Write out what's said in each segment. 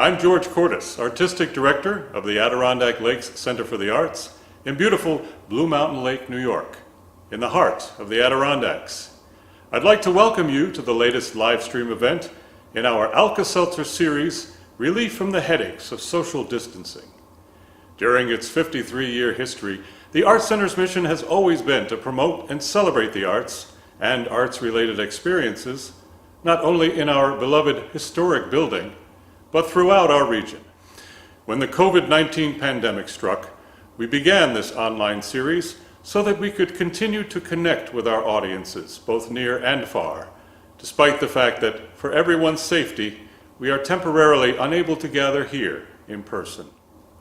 I'm George Cordes, Artistic Director of the Adirondack Lakes Center for the Arts in beautiful Blue Mountain Lake, New York, in the heart of the Adirondacks. I'd like to welcome you to the latest live stream event in our ALCA-Seltzer series, Relief from the Headaches of Social Distancing. During its 53-year history, the Arts Center's mission has always been to promote and celebrate the arts and arts-related experiences, not only in our beloved historic building, but throughout our region. When the COVID-19 pandemic struck, we began this online series so that we could continue to connect with our audiences, both near and far, despite the fact that for everyone's safety, we are temporarily unable to gather here in person.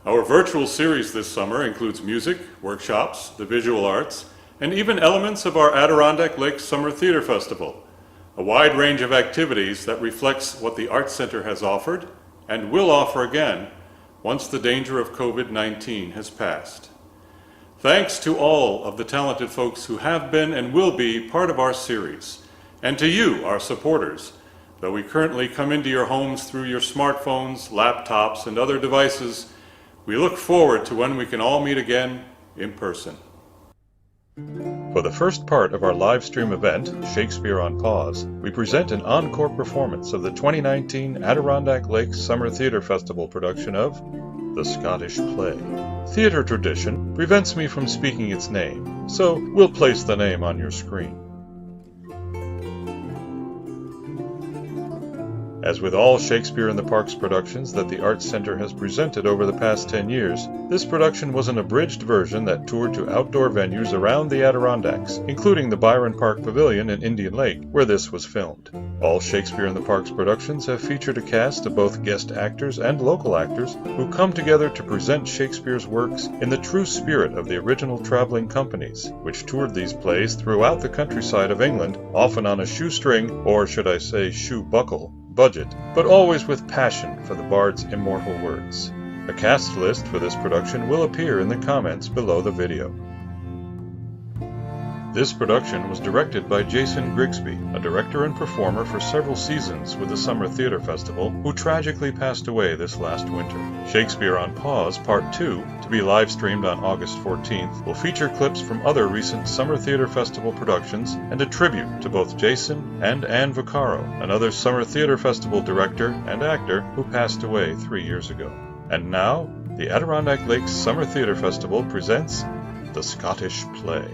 Our virtual series this summer includes music, workshops, the visual arts, and even elements of our Adirondack Lake Summer Theater Festival, a wide range of activities that reflects what the Arts Center has offered and will offer again once the danger of COVID-19 has passed. Thanks to all of the talented folks who have been and will be part of our series, and to you, our supporters, though we currently come into your homes through your smartphones, laptops, and other devices, we look forward to when we can all meet again in person. For the first part of our live stream event, Shakespeare on Pause, we present an encore performance of the 2019 Adirondack Lake Summer Theater Festival production of The Scottish Play. Theater tradition prevents me from speaking its name, so we'll place the name on your screen. As with all Shakespeare in the Parks productions that the Arts Center has presented over the past 10 years, this production was an abridged version that toured to outdoor venues around the Adirondacks, including the Byron Park Pavilion in Indian Lake, where this was filmed. All Shakespeare in the Parks productions have featured a cast of both guest actors and local actors who come together to present Shakespeare's works in the true spirit of the original traveling companies, which toured these plays throughout the countryside of England, often on a shoestring, or should I say shoe buckle, budget, but always with passion for the bard's immortal words. A cast list for this production will appear in the comments below the video. This production was directed by Jayson Grigsby, a director and performer for several seasons with the Summer Theater Festival, who tragically passed away this last winter. Shakespeare on Pause Part 2, to be live streamed on August 14th, will feature clips from other recent Summer Theater Festival productions and a tribute to both Jayson and Anne Vaccaro, another Summer Theater Festival director and actor who passed away 3 years ago. And now, the Adirondack Lakes Summer Theater Festival presents The Scottish Play.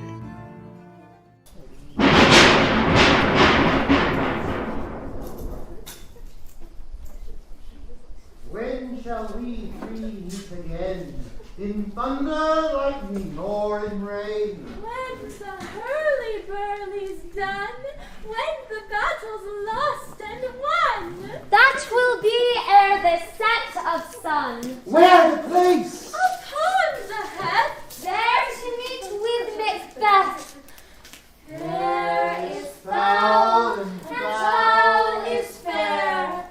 When shall we three meet again? In thunder, lightning, or in rain? When the hurly-burly's done, when the battle's lost and won. That will be ere the set of sun. Where the place? Upon the heath, There to meet with Macbeth. there is foul, and foul is fair.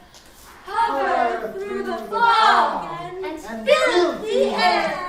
Hover through the fog, and fill the air.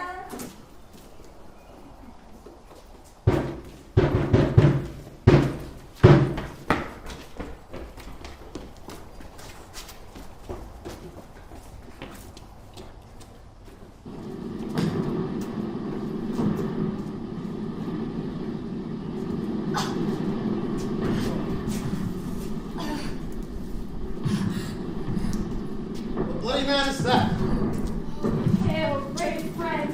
What bloody man is that? Hail, brave friend.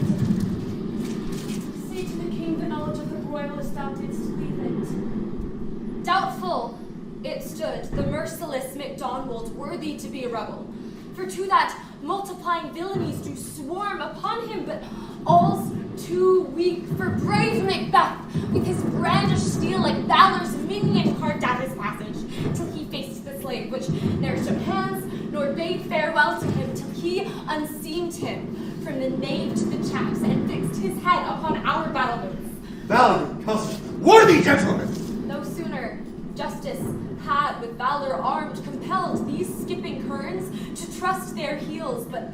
Say to the king the knowledge of the royalist thou didst leave it. Doubtful it stood the merciless Macdonald worthy to be a rebel. For to that multiplying villainies do swarm upon him, but all's too weak for brave Macbeth, with his brandished steel like valor's minion carved out his passage, till he faced the slave which ne'er shook hands, nor bade farewell to him, till he unseamed him from the nave to the chaps, and fixed his head upon our battlements. Valiant cousin, worthy gentlemen! No sooner justice had with valor armed compelled these skipping kerns to trust their heels, but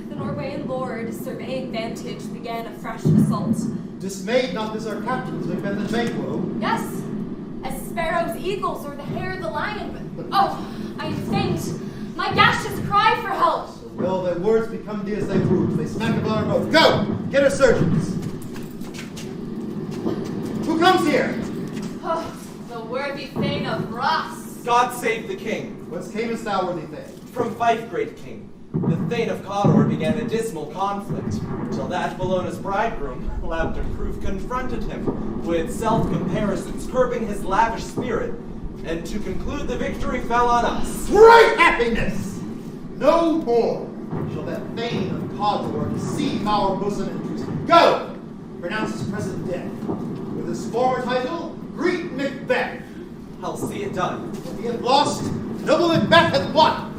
the Norwegian lord, surveying vantage, began a fresh assault. Dismayed not this our captains, Macbeth and Banquo? Yes, as sparrows, eagles, or the hare, the lion, but oh, I am faint. My gaseous cry for help. Will thy words become thee as thy wounds? They smack upon our both. Go! Get our surgeons! Who comes here? Oh, the worthy Thane of Ross. God save the king. Whence camest thou, worthy Thane? From Fife, great king. The Thane of Cawdor began a dismal conflict, till that Bellona's bridegroom, loud to proof, confronted him with self-comparisons, curbing his lavish spirit, and to conclude the victory fell on us. Great happiness! No more shall that Thane of Cawdor deceive our bosom interests. Go! Pronounce his present death. With his former title, greet Macbeth. I'll see it done. If he hath lost, noble Macbeth hath won.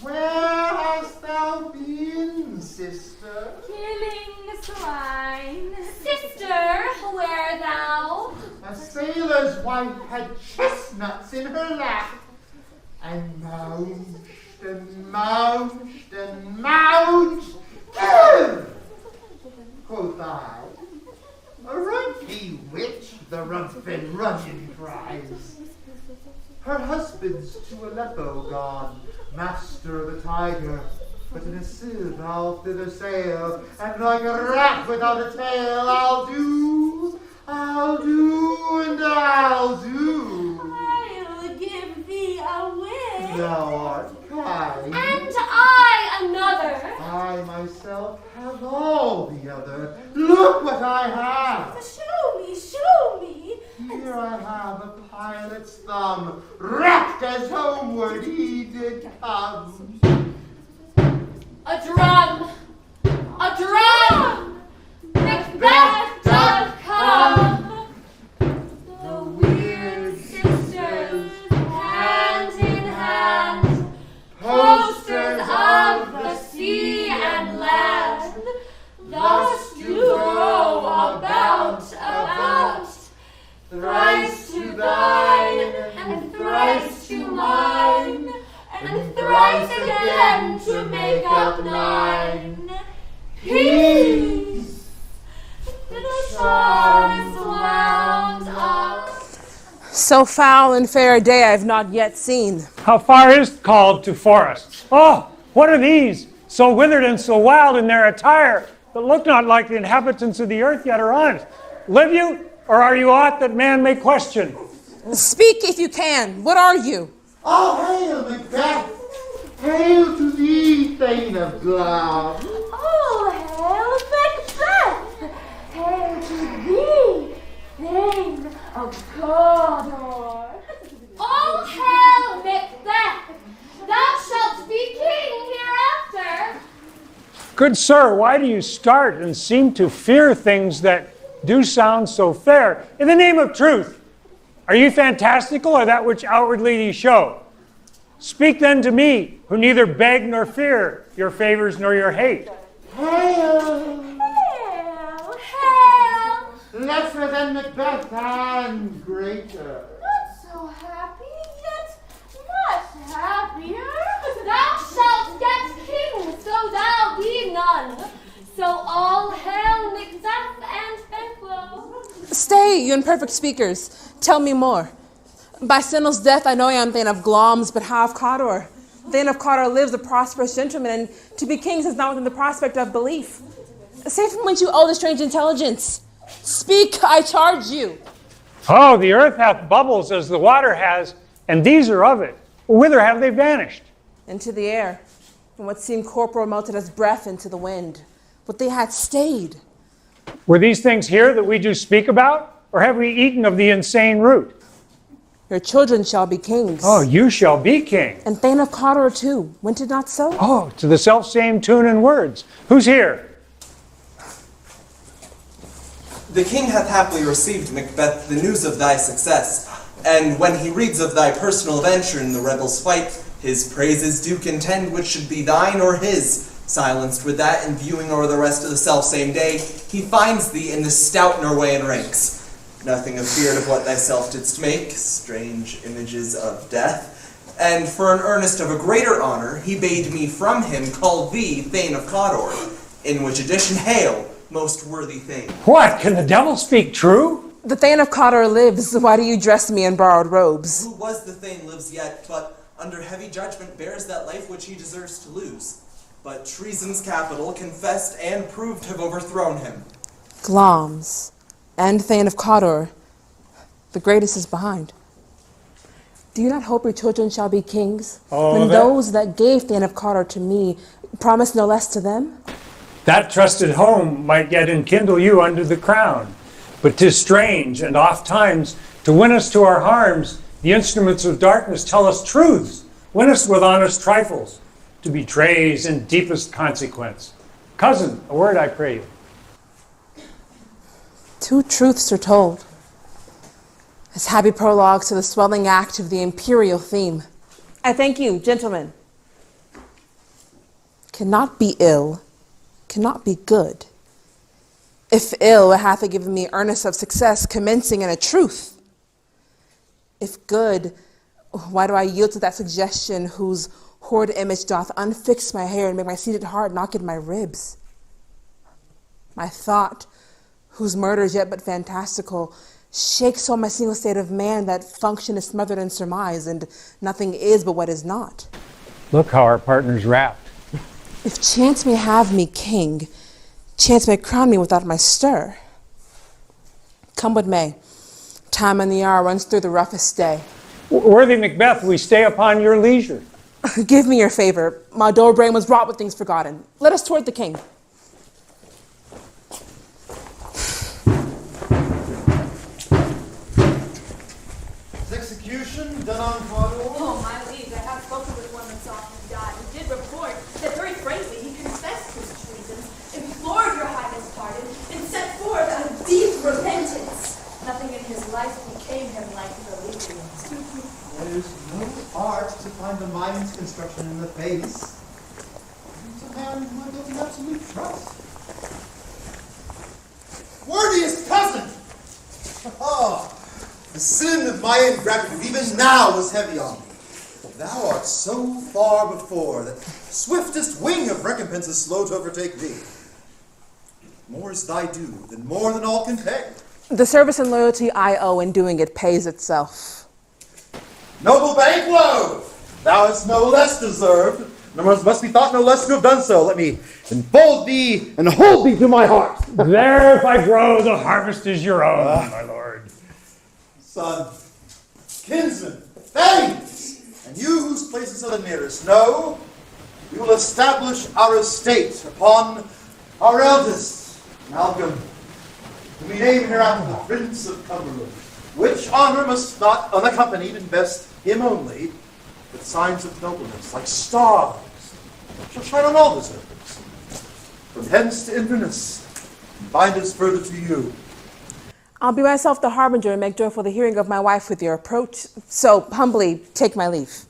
Where hast thou been, sister? Killing swine. Sister, where thou? A sailor's wife had chestnuts in her lap, and moused and moused and moused. Quoth I, right ye witch, the rump and runyon cries. Her husband's to Aleppo gone, master of the tiger, but in a sieve I'll thither sail, and like a rat without a tail, I'll do, and I'll do. I'll give thee away. Thou art kind. And I another. I myself have all the other. Look what I have. Show me, show me. Here I have a pilot's thumb, wrapped as homeward he did come. A drum! A drum! Macbeth doth come! The weird sisters, hand in hand, posters of the sea and land, thus do go about, thrice to thine, and thrice to mine, and thrice again to make up 9. Peace! The charms wound up. So foul and fair a day I've not yet seen. How far is called to forests? Oh, what are these? So withered and so wild in their attire, that look not like the inhabitants of the earth yet are honest. Live you, or are you aught that man may question? Speak if you can. What are you? All hail, Macbeth! Hail to thee, Thane of Glove! Oh, hail Macbeth! Hail to thee, Thane of Cawdor! All hail, Macbeth! Thou shalt be king hereafter! Good sir, why do you start and seem to fear things that do sound so fair? In the name of truth, are you fantastical or that which outwardly ye show? Speak then to me, who neither beg nor fear your favors nor your hate. Hail! Hail, hail! Lesser than Macbeth and greater. Not so happy, yet much happier. Thou shalt get king, so thou be none. So all hail Macbeth and Banquo. Stay, you imperfect speakers. Tell me more. By Sinel's death, I know I am Thane of Gloms, but how of Cawdor? Thane of Cawdor lives a prosperous gentleman, and to be king is not within the prospect of belief. Say from whence you owe the strange intelligence. Speak, I charge you. Oh, the earth hath bubbles as the water has, and these are of it. Whither have they vanished? Into the air, and what seemed corporal melted as breath into the wind. What they had stayed. Were these things here that we do speak about, or have we eaten of the insane root? Your children shall be kings. Oh, you shall be king. And Thane of Cawdor too. Went it not so? Oh, to the self-same tune and words. Who's here? The king hath happily received, Macbeth, the news of thy success, and when he reads of thy personal venture in the rebels' fight, his praises do contend which should be thine or his, Silenced with that, and viewing o'er the rest of the self-same day, he finds thee in the stout Norwegian ranks. Nothing afeard of what thyself didst make, strange images of death. And for an earnest of a greater honor, he bade me from him call thee Thane of Cawdor, in which addition hail, most worthy Thane. What? Can the devil speak true? The Thane of Cawdor lives. Why do you dress me in borrowed robes? Who was the Thane lives yet, but under heavy judgment bears that life which he deserves to lose. But treason's capital confessed and proved have overthrown him. Gloms and Thane of Cawdor, the greatest is behind. Do you not hope your children shall be kings? When those that gave Thane of Cawdor to me promised no less to them? That trusted home might yet enkindle you under the crown. But 'tis strange, and oft times, to win us to our harms, the instruments of darkness tell us truths, win us with honest trifles, to betrays in deepest consequence. Cousin, a word I pray you. Two truths are told, as happy prologues to the swelling act of the imperial theme. I thank you, gentlemen. Cannot be ill, cannot be good. If ill, it hath given me earnest of success, commencing in a truth. If good, why do I yield to that suggestion whose horrid image doth unfix my hair and make my seated heart knock in my ribs? My thought, whose murder is yet but fantastical, shakes all my single state of man, that function is smothered in surmise, and nothing is but what is not. Look how our partner's wrapped. If chance may have me king, chance may crown me without my stir. Come what may, time and the hour runs through the roughest day. Worthy Macbeth, we stay upon your leisure. Give me your favor. My dull brain was wrought with things forgotten. Let us toward the king. Execution done on Cawdor. Oh, my liege, I have spoken with one that saw him die, who did report that very frankly he confessed his treasons, implored your highness pardon, and set forth a deep repentance. Nothing in his life became him like the Lydians. There's no art to find the mind's construction in the face. He's a man whom I built in absolute trust. Worthiest cousin! Oh, the sin of my ingratitude even now was heavy on me. Thou art so far before that swiftest wing of recompense is slow to overtake thee. More is thy due, than more than all can pay. The service and loyalty I owe in doing it pays itself. Noble Banquo! Thou hast no less deserved, nor must be thought no less to have done so. Let me enfold thee and hold thee to my heart. There, if I grow, the harvest is your own, my lord. Son, kinsman, thanks! And you whose places are the nearest, know we will establish our estate upon our eldest, Malcolm, whom we name hereafter the Prince of Cumberland, which honor must not unaccompanied invest him only, with signs of nobleness, like stars, shall shine on all deservers, from hence to Inverness, and bind us further to you. I'll be myself the harbinger and make joyful the hearing of my wife with your approach, so humbly take my leave.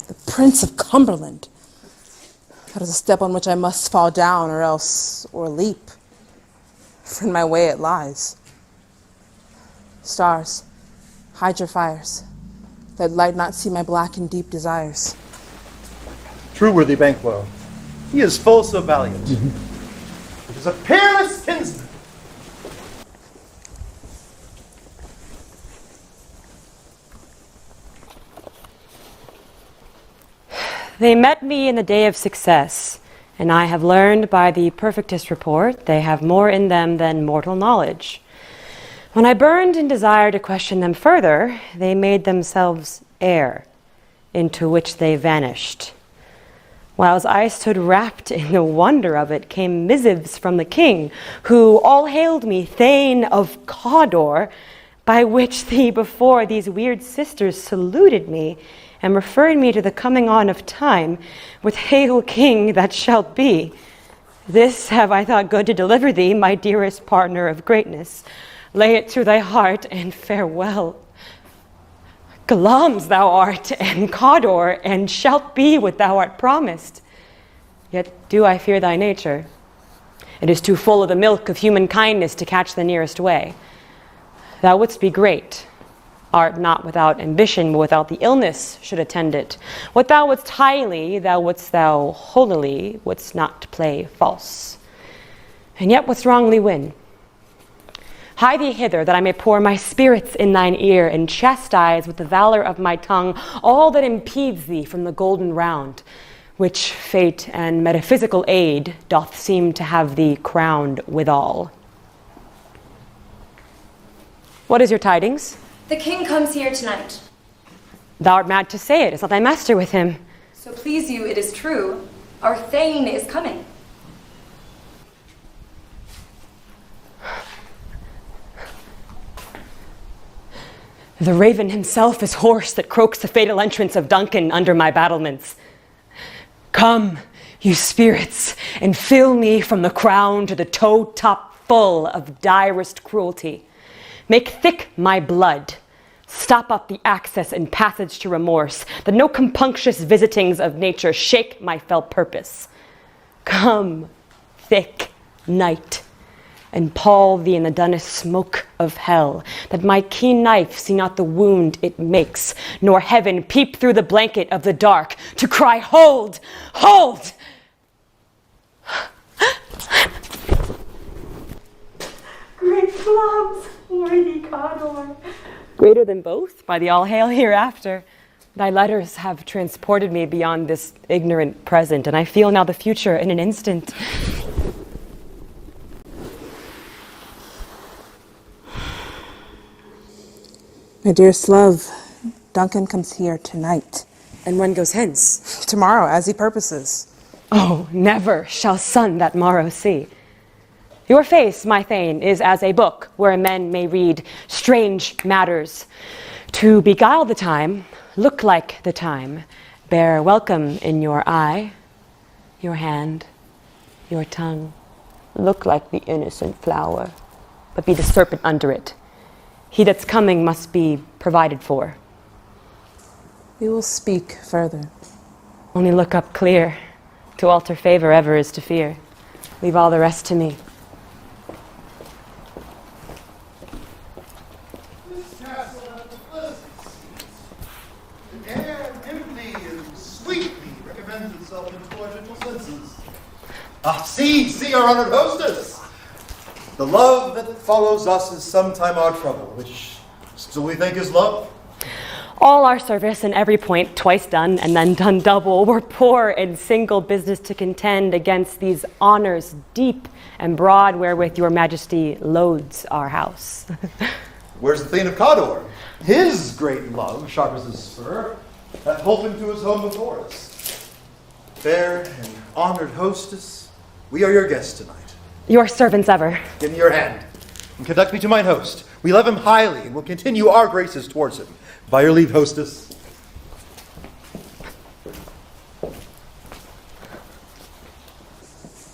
The Prince of Cumberland. That is a step on which I must fall down or leap. For in my way it lies. Stars, hide your fires. Let light not see my black and deep desires. True worthy Banquo, he is full so valiant. It is a peerless kinsman. They met me in the day of success, and I have learned by the perfectest report they have more in them than mortal knowledge. When I burned in desire to question them further, they made themselves air, into which they vanished. Whilst I stood wrapped in the wonder of it, came missives from the king, who all hailed me Thane of Cawdor, by which before these weird sisters saluted me, and referred me to the coming on of time, with hail king that shalt be. This have I thought good to deliver thee, my dearest partner of greatness. Lay it to thy heart, and farewell. Glamis thou art, and Cawdor, and shalt be what thou art promised. Yet do I fear thy nature. It is too full of the milk of human kindness to catch the nearest way. Thou wouldst be great, art not without ambition, but without the illness should attend it. What thou wouldst highly, thou wouldst thou holily, wouldst not play false. And yet wouldst wrongly win. Hie thee hither, that I may pour my spirits in thine ear, and chastise with the valor of my tongue all that impedes thee from the golden round, which fate and metaphysical aid doth seem to have thee crowned withal. What is your tidings? The king comes here tonight. Thou art mad to say it. Is not thy master with him? So please you, it is true. Our thane is coming. The raven himself is hoarse that croaks the fatal entrance of Duncan under my battlements. Come, you spirits, and fill me from the crown to the toe-top full of direst cruelty. Make thick my blood. Stop up the access and passage to remorse, that no compunctious visitings of nature shake my fell purpose. Come, thick night, and pall thee in the dunnest smoke of hell, that my keen knife see not the wound it makes, nor heaven peep through the blanket of the dark to cry, hold, hold! Great gloves, worthy Cawdor. Greater than both, by the all hail hereafter. Thy letters have transported me beyond this ignorant present, and I feel now the future in an instant. My dearest love, Duncan comes here tonight. And when goes hence? Tomorrow, as he purposes. Oh, never shall sun that morrow see. Your face, my thane, is as a book where men may read strange matters. To beguile the time, look like the time, bear welcome in your eye, your hand, your tongue. Look like the innocent flower, but be the serpent under it. He that's coming must be provided for. We will speak further. Only look up clear. To alter favor ever is to fear. Leave all the rest to me. This castle has a pleasant seat. The air dimly and sweetly recommends itself into our gentle senses. Ah, see, our honored hostess! The love that follows us is sometime our trouble, which still we think is love. All our service and every point twice done and then done double. We're poor in single business to contend against these honors deep and broad wherewith your majesty loads our house. Where's the Thane of Cawdor? His great love, sharp as his spur, hath pulled him to his home before us. Fair and honored hostess, we are your guests tonight. Your servants ever. Give me your hand, and conduct me to mine host. We love him highly, and will continue our graces towards him. By your leave, hostess.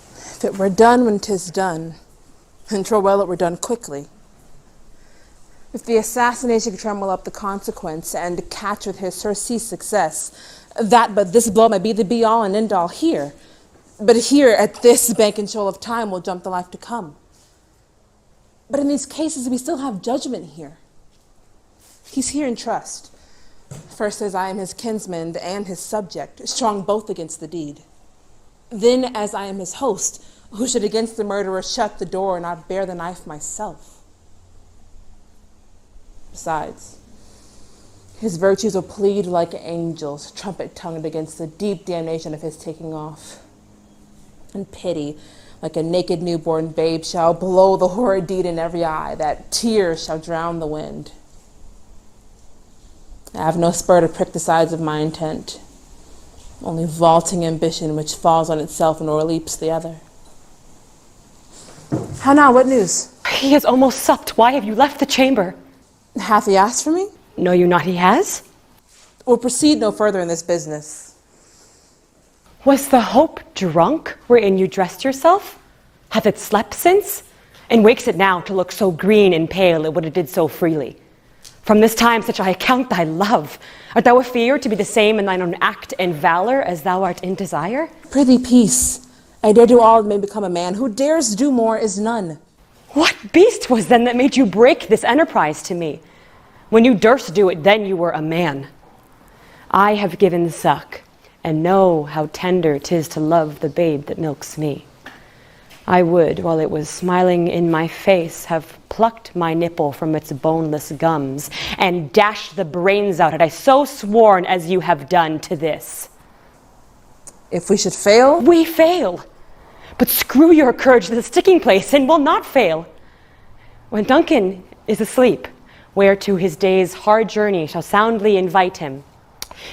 If it were done when 'tis done, and 'twere well it were done quickly. If the assassination could tremble up the consequence and catch with his surcease success, that but this blow may be the be-all and end-all here. But here, at this bank and shoal of time, will jump the life to come. But in these cases, we still have judgment here. He's here in trust. First, as I am his kinsman and his subject, strong both against the deed. Then, as I am his host, who should against the murderer shut the door and not bear the knife myself. Besides, his virtues will plead like angels, trumpet-tongued against the deep damnation of his taking off. And pity, like a naked newborn babe, shall blow the horrid deed in every eye, that tears shall drown the wind. I have no spur to prick the sides of my intent, only vaulting ambition which falls on itself and o'erleaps the other. How now, what news? He has almost supped. Why have you left the chamber? Hath he asked for me? Know you not he has? We'll proceed no further in this business. Was the hope drunk wherein you dressed yourself? Hath it slept since? And wakes it now to look so green and pale it would have did so freely? From this time such I account thy love. Art thou afeard to be the same in thine own act and valor as thou art in desire? Prithee, peace. I dare do all that may become a man. Who dares do more is none. What beast was then that made you break this enterprise to me? When you durst do it, then you were a man. I have given suck, and know how tender 'tis to love the babe that milks me. I would, while it was smiling in my face, have plucked my nipple from its boneless gums and dashed the brains out had I so sworn as you have done to this. If we should fail? We fail. But screw your courage to the sticking place and will not fail. When Duncan is asleep, where to his day's hard journey shall soundly invite him,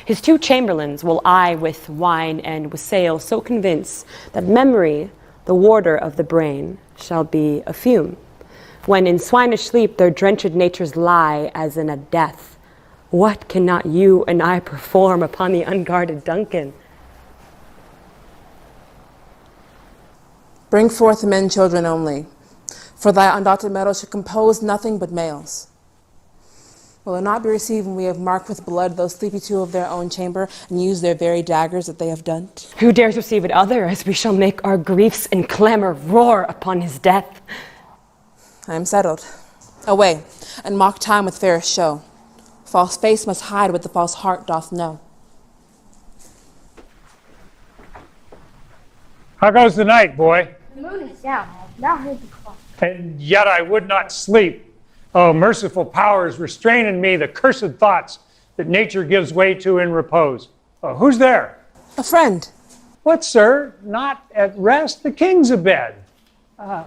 his 2 chamberlains will I with wine and wassail so convince that memory, the warder of the brain, shall be a fume. When in swinish sleep their drenched natures lie as in a death, what cannot you and I perform upon the unguarded Duncan? Bring forth men, children only, for thy undaunted metal should compose nothing but males. Will it not be received when we have marked with blood those sleepy 2 of their own chamber and use their very daggers that they have done? Who dares receive it other, as we shall make our griefs and clamor roar upon his death? I am settled. Away, and mock time with fairest show. False face must hide what the false heart doth know. How goes the night, boy? The moon is down. I have now heard the clock. And yet I would not sleep. Oh, merciful powers, restrain in me the cursed thoughts that nature gives way to in repose. Oh, who's there? A friend. What, sir? Not at rest? The king's abed.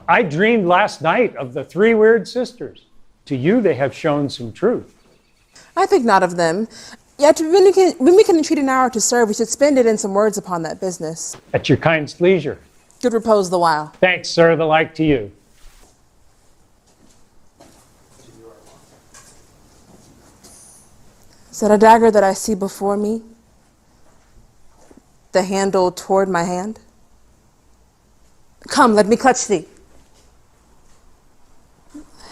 I dreamed last night of the 3 weird sisters. To you they have shown some truth. I think not of them. Yet when we can entreat an hour to serve, we should spend it in some words upon that business. At your kind's leisure. Good repose the while. Thanks, sir, the like to you. Is that a dagger that I see before me? The handle toward my hand? Come, let me clutch thee.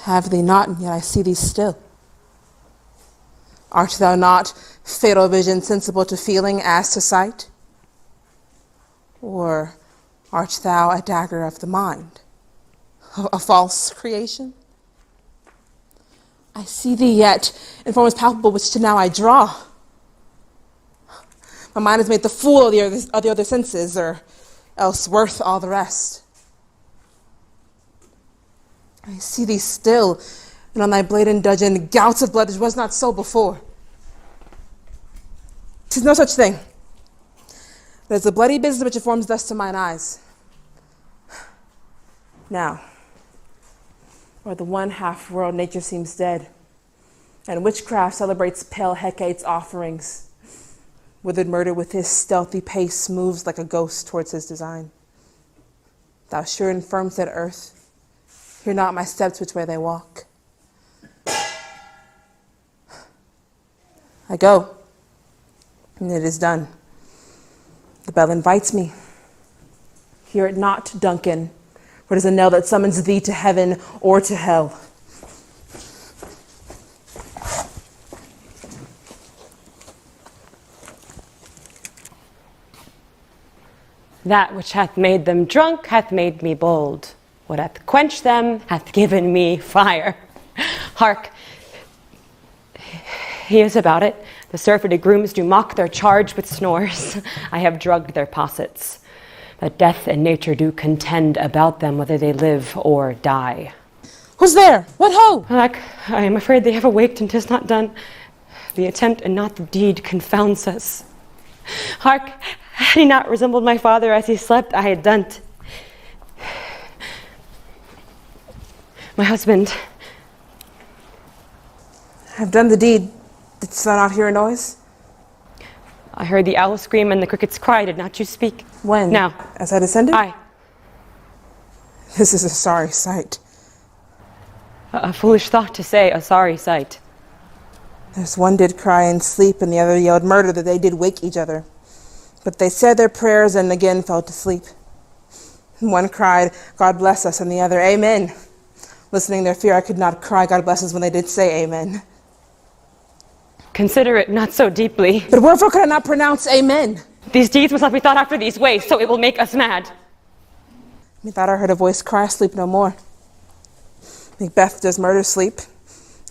Have thee not, and yet I see thee still. Art thou not fatal vision, sensible to feeling as to sight? Or art thou a dagger of the mind, a false creation? I see thee yet in forms palpable, which to now I draw. My mind has made the fool of the other senses, or else worth all the rest. I see thee still, and on thy blade and dudgeon gouts of blood, which was not so before. 'Tis no such thing. It is the bloody business which informs thus to mine eyes. Now, where the one half world nature seems dead, and witchcraft celebrates pale Hecate's offerings, withered murder with his stealthy pace moves like a ghost towards his design. Thou sure and firm said earth, hear not my steps which way they walk. I go, and it is done. The bell invites me. Hear it not, Duncan, for it is a knell that summons thee to heaven or to hell. That which hath made them drunk hath made me bold. What hath quenched them hath given me fire. Hark, he is about it. The surfeited grooms do mock their charge with snores. I have drugged their possets. But death and nature do contend about them whether they live or die. Who's there? What ho? Alack, I am afraid they have awaked and 'tis not done. The attempt and not the deed confounds us. Hark, had he not resembled my father as he slept, I had done't. My husband. I've done the deed. Didst thou not hear a noise? I heard the owl scream and the crickets cry. Did not you speak? When? Now. As I descended? Aye. This is a sorry sight. A foolish thought to say, a sorry sight. There's one did cry in sleep, and the other yelled murder, that they did wake each other. But they said their prayers and again fell to sleep. One cried, God bless us, and the other, Amen. Listening their fear, I could not cry, God bless us, when they did say Amen. Consider it not so deeply. But wherefore could I not pronounce amen? These deeds must not be thought after these ways, so it will make us mad. Methought I heard a voice cry, sleep no more. Macbeth does murder sleep,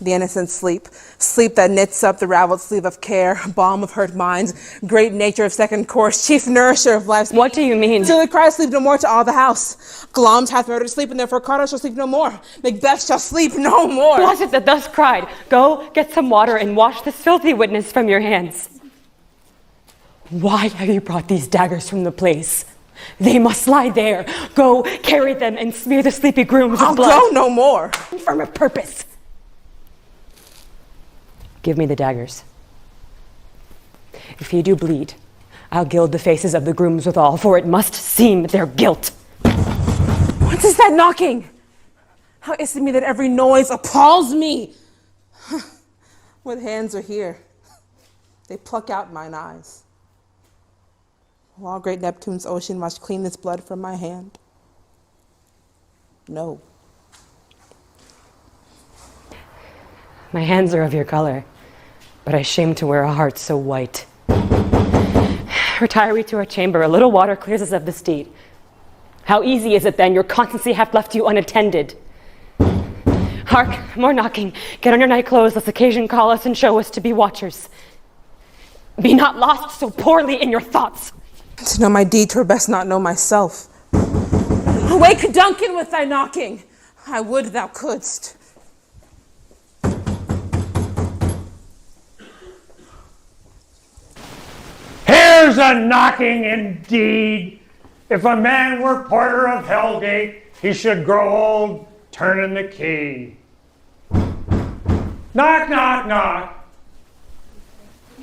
the innocent sleep, sleep that knits up the raveled sleeve of care, balm of hurt minds, great nature of second course, chief nourisher of life's. What do you mean? Till it cries sleep no more to all the house. Glamis hath murdered sleep, and therefore Carter shall sleep no more. Macbeth shall sleep no more. Who was it that thus cried? Go, get some water, and wash this filthy witness from your hands. Why have you brought these daggers from the place? They must lie there. Go, carry them, and smear the sleepy grooms with blood. I'll go no more. From a purpose. Give me the daggers. If ye do bleed, I'll gild the faces of the grooms withal, for it must seem their guilt. What is that knocking? How is it me that every noise appalls me? What hands are here? They pluck out mine eyes. While great Neptune's ocean must clean this blood from my hand. No. My hands are of your color, but I shame to wear a heart so white. Retire we to our chamber. A little water clears us of this deed. How easy is it then? Your constancy hath left you unattended. Hark, more knocking. Get on your night clothes, lest occasion call us and show us to be watchers. Be not lost so poorly in your thoughts. To know my deed, 'twere best not know myself. Awake, Duncan, with thy knocking. I would thou couldst. Here's a knocking indeed. If a man were porter of Hellgate, he should grow old turning the key. Knock, knock, knock.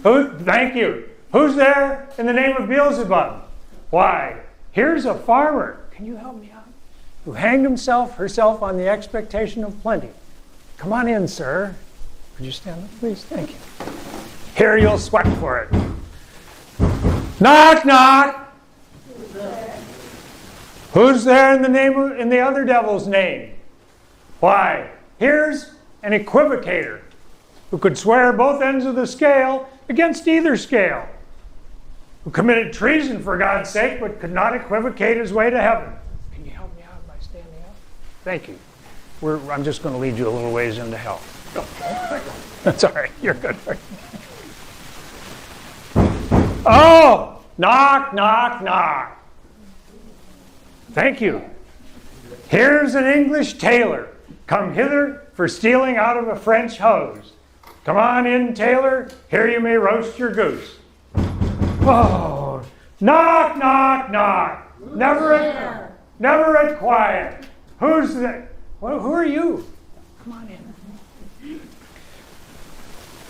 Thank you. Who's there in the name of Beelzebub? Why, here's a farmer. Can you help me out? Who hanged herself on the expectation of plenty. Come on in, sir. Would you stand up, please? Thank you. Here, you'll sweat for it. Knock, knock. Who's there in the other devil's name? Why, here's an equivocator who could swear both ends of the scale against either scale, who committed treason for God's sake, but could not equivocate his way to heaven. Can you help me out by standing up? Thank you. I'm just going to lead you a little ways into hell. That's all right. You're good. Oh, knock, knock, knock. Thank you. Here's an English tailor, come hither for stealing out of a French hose. Come on in, tailor. Here you may roast your goose. Oh, knock, knock, knock. Never at quiet. Who's that? Well, who are you? Come on in.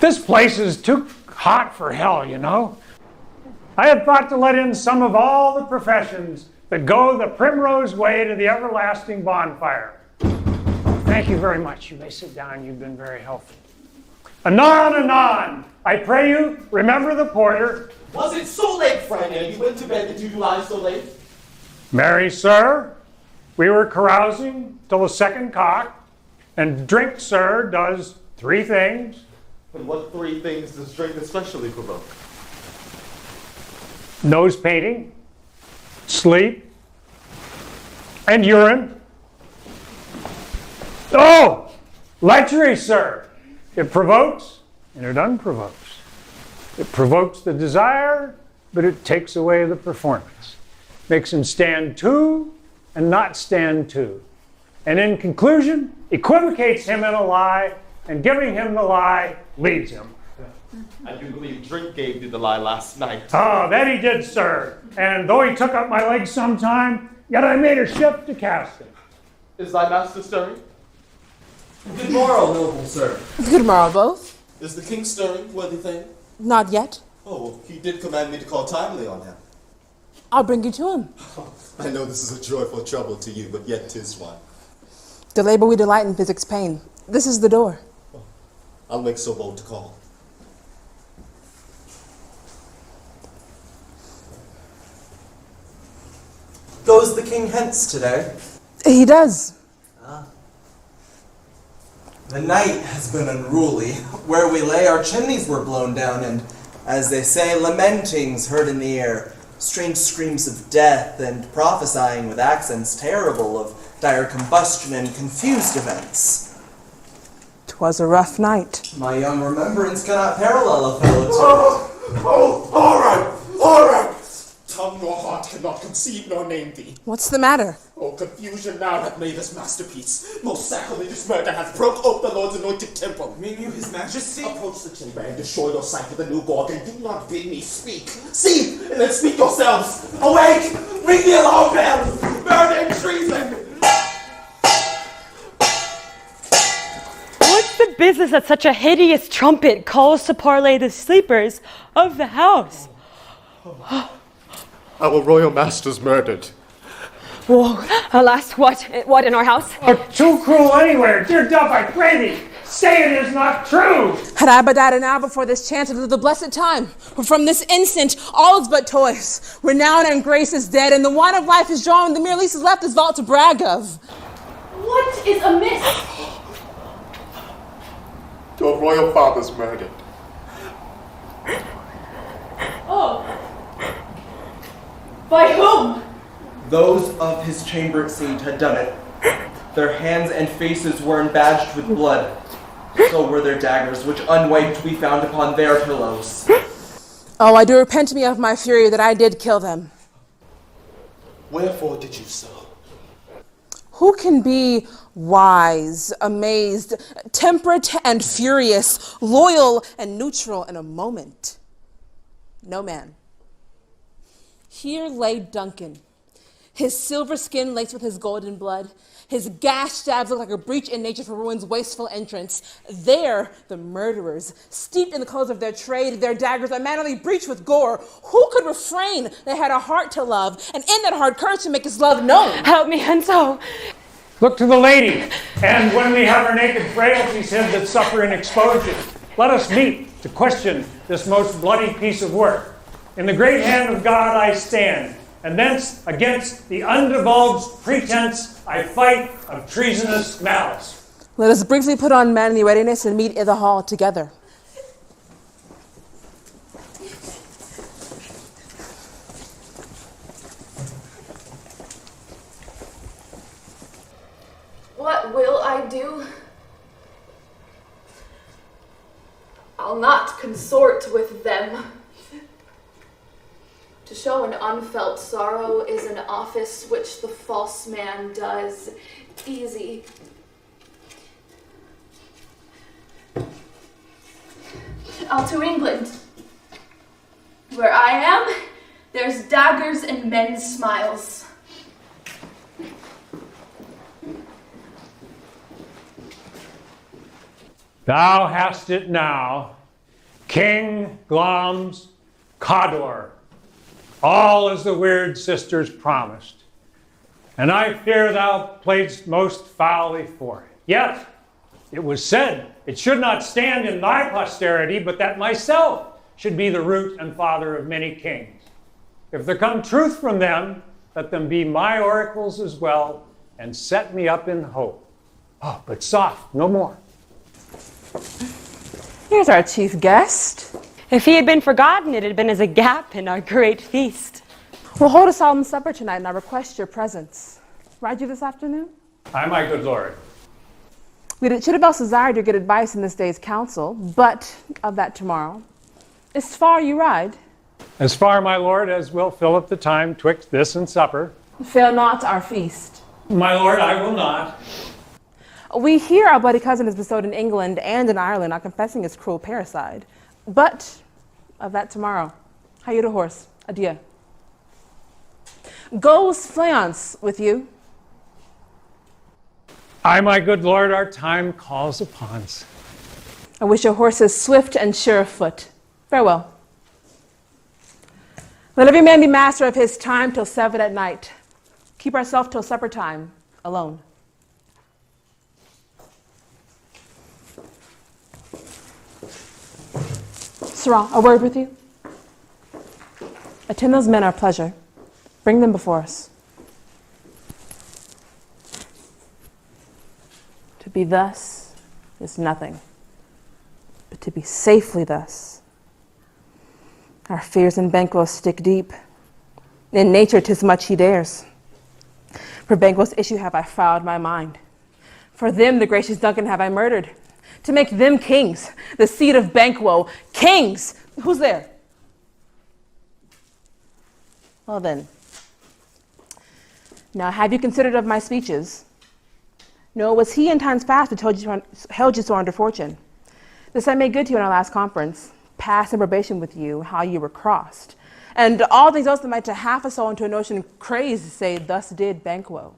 This place is too hot for hell, you know. I had thought to let in some of all the professions that go the primrose way to the everlasting bonfire. Thank you very much. You may sit down. You've been very helpful. Anon, anon. I pray you, remember the porter. Was it so late, Friday? You went to bed that you lie so late? Marry, sir, we were carousing till the second cock, and drink, sir, does three things. And what three things does drink especially provoke? Nose painting, sleep, and urine. Oh, lechery, sir. It provokes and it unprovokes. It provokes the desire, but it takes away the performance. Makes him stand to and not stand to. And in conclusion, equivocates him in a lie, and giving him the lie leads him. I do believe drink gave you the lie last night. Oh, that he did, sir. And though he took up my legs sometime, yet I made a shift to cast him. Is thy master stirring? Good morrow, noble sir. Good morrow, both. Is the king stirring, worthy thane? Not yet. Oh, he did command me to call timely on him. I'll bring you to him. I know this is a joyful trouble to you, but yet 'tis one. The labor we delight in physics pain. This is the door. I'll make so bold to call. Goes the king hence today? He does. The night has been unruly. Where we lay, our chimneys were blown down, and, as they say, lamentings heard in the air, strange screams of death, and prophesying with accents terrible of dire combustion and confused events. 'Twas a rough night. My young remembrance cannot parallel a fellow to all right. Tongue nor heart cannot conceive nor name thee. What's the matter? Oh, confusion now hath made this masterpiece. Most sacrilegious murder hath broke ope the Lord's anointed temple. Mean you, his majesty? Approach the chamber and destroy your sight with the new gorg, and do not bid me speak. See, and then speak yourselves. Awake! Ring the alarm bell! Murder and treason! What's the business that such a hideous trumpet calls to parley the sleepers of the house? Our royal master's murdered. Whoa, alas, what in our house? Oh, too cruel anywhere. Dear Duff, I pray thee, say it is not true. Had I but died an hour before this chance of the blessed time, for from this instant all is but toys. Renown and grace is dead, and the wine of life is drawn, and the mere least is left this vault to brag of. What is amiss? Your royal father's murdered. Oh. By whom? Those of his chamber seat had done it. Their hands and faces were embadged with blood. So were their daggers, which unwiped we found upon their pillows. Oh, I do repent me of my fury that I did kill them. Wherefore did you so? Who can be wise, amazed, temperate and furious, loyal and neutral in a moment? No man. Here lay Duncan, his silver skin laced with his golden blood. His gash stabs look like a breach in nature for ruin's wasteful entrance. There, the murderers, steeped in the colors of their trade, their daggers unmannerly breached with gore. Who could refrain? They had a heart to love, and in that heart courage to make his love known. Help me, Henso. Look to the lady, and when we have our naked frailties hid that suffer in exposure, let us meet to question this most bloody piece of work. In the great hand of God I stand, and thence against the undivulged pretense I fight of treasonous malice. Let us briefly put on manly readiness and meet in the hall together. What will I do? I'll not consort with them. To show an unfelt sorrow is an office which the false man does easy. I'll to England. Where I am, there's daggers and men's smiles. Thou hast it now, King Glom's Cawdor. All as the weird sisters promised. And I fear thou playedst most foully for it. Yet it was said it should not stand in thy posterity, but that myself should be the root and father of many kings. If there come truth from them, let them be my oracles as well, and set me up in hope. Oh, but soft, no more. Here's our chief guest. If he had been forgotten, it had been as a gap in our great feast. We'll hold a solemn supper tonight, and I request your presence. Ride you this afternoon? Aye, my good lord. We should have also desired your good advice in this day's council, but of that tomorrow. As far you ride. As far, my lord, as will fill up the time twixt this and supper. Fail not our feast. My lord, I will not. We hear our bloody cousin is bestowed in England and in Ireland, not confessing his cruel parricide. But of that tomorrow. How you to horse? Adieu. Goes Fleance with you. Aye, my good lord, our time calls upon us. I wish your horses swift and sure of foot. Farewell. Let every man be master of his time till 7 at night. Keep ourselves till supper time, alone. Sirrah, a word with you. Attend those men our pleasure. Bring them before us. To be thus is nothing, but to be safely thus. Our fears in Banquo stick deep. In nature 'tis much he dares. For Banquo's issue have I filed my mind. For them the gracious Duncan have I murdered, to make them kings, the seed of Banquo, kings! Who's there? Well then, now have you considered of my speeches? No, it was he in times past which held you so under fortune. This I made good to you in our last conference, past in probation with you, how you were crossed. And all things else that might to half a soul into a notion crazed say, thus did Banquo.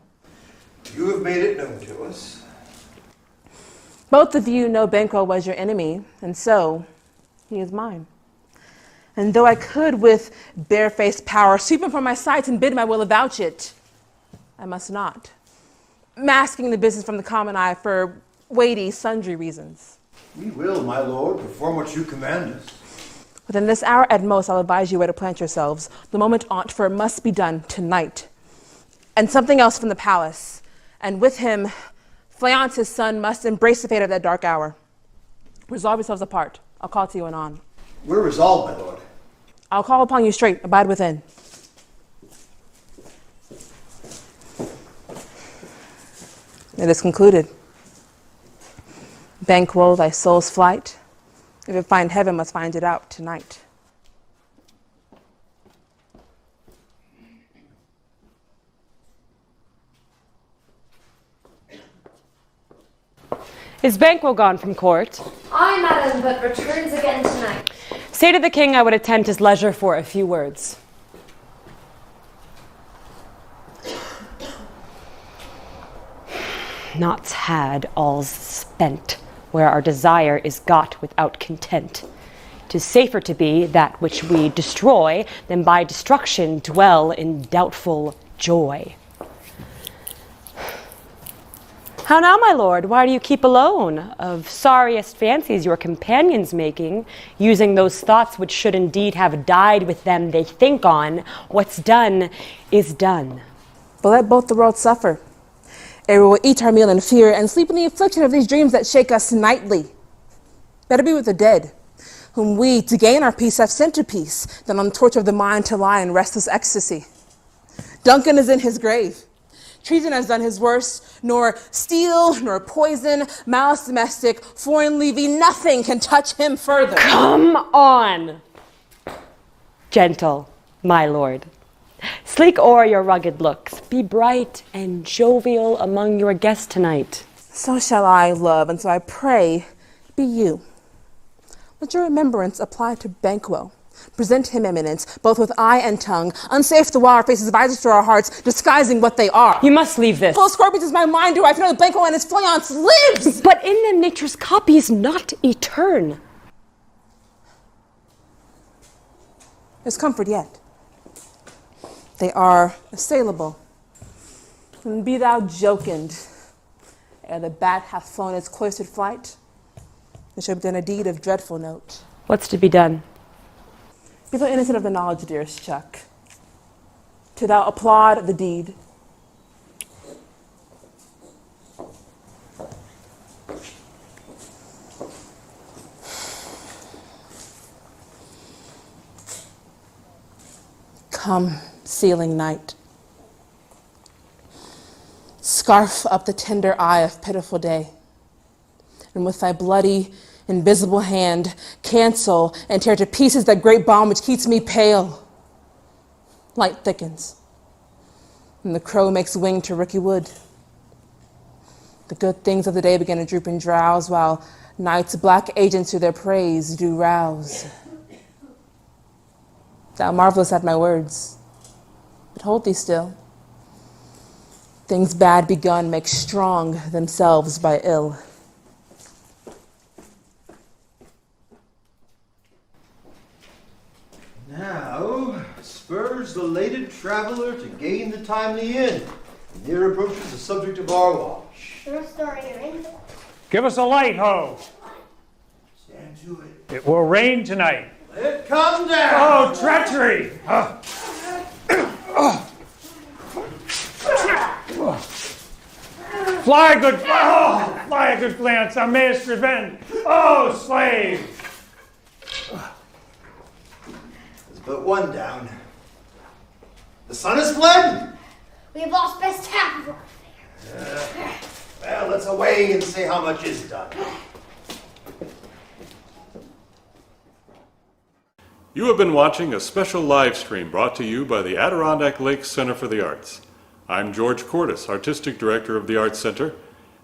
You have made it known to us. Both of you know Banquo was your enemy, and so he is mine. And though I could with barefaced power sweep him from my sight and bid my will avouch it, I must not, masking the business from the common eye for weighty sundry reasons. We will, my lord, perform what you command us. Within this hour at most, I'll advise you where to plant yourselves. The moment on't, for it must be done tonight. And something else from the palace. And with him, Fleance, his son, must embrace the fate of that dark hour. Resolve yourselves apart. I'll call to you anon. We're resolved, my lord. I'll call upon you straight. Abide within. It is concluded. Banquo, thy soul's flight. If it find heaven, must find it out tonight. Is Banquo gone from court? Aye, madam, but returns again tonight. Say to the king I would attend his leisure for a few words. Naught's had, all's spent, where our desire is got without content. 'Tis safer to be that which we destroy than by destruction dwell in doubtful joy. How now, my lord, why do you keep alone? Of sorriest fancies your companions making, using those thoughts which should indeed have died with them they think on, what's done is done. But let both the world suffer, ere we will eat our meal in fear and sleep in the affliction of these dreams that shake us nightly. Better be with the dead, whom we, to gain our peace, have sent to peace, than on the torture of the mind to lie in restless ecstasy. Duncan is in his grave. Treason has done his worst, nor steel, nor poison, malice domestic, foreign levy, nothing can touch him further. Come on, gentle, my lord. Sleek o'er your rugged looks, be bright and jovial among your guests tonight. So shall I, love, and so I pray, be you. Let your remembrance apply to Banquo. Present him eminence, both with eye and tongue, unsafe the while our faces visors to our hearts, disguising what they are. You must leave this. Full of scorpions is my mind, do I know that Banquo and his Fleance lives! But in them nature's copy is not etern. There's comfort yet. They are assailable. And be thou jocund, ere the bat hath flown its cloistered flight, there shall be done a deed of dreadful note. What's to be done? Be thou innocent of the knowledge, dearest Chuck, till thou applaud the deed. Come, sealing night. Scarf up the tender eye of pitiful day, and with thy bloody, invisible hand, cancel and tear to pieces that great bomb which keeps me pale. Light thickens, and the crow makes wing to rooky wood. The good things of the day begin to droop and drowse, while night's black agents to their praise do rouse. Thou marvelest at my words, but hold thee still. Things bad begun make strong themselves by ill. Now spurs the lated traveler to gain the timely inn. Near approaches the subject of our watch. Your story, you're in. Give us a light, ho. Stand to it. It will rain tonight. Let it come down. Oh, treachery! Fly, good fly a good glance on mayest revenge. Oh, slave! There's but one down. The sun has fled? We have lost best half of our affair. Well, let's away and see how much is done. You have been watching a special live stream brought to you by the Adirondack Lakes Center for the Arts. I'm George Cordes, Artistic Director of the Arts Center,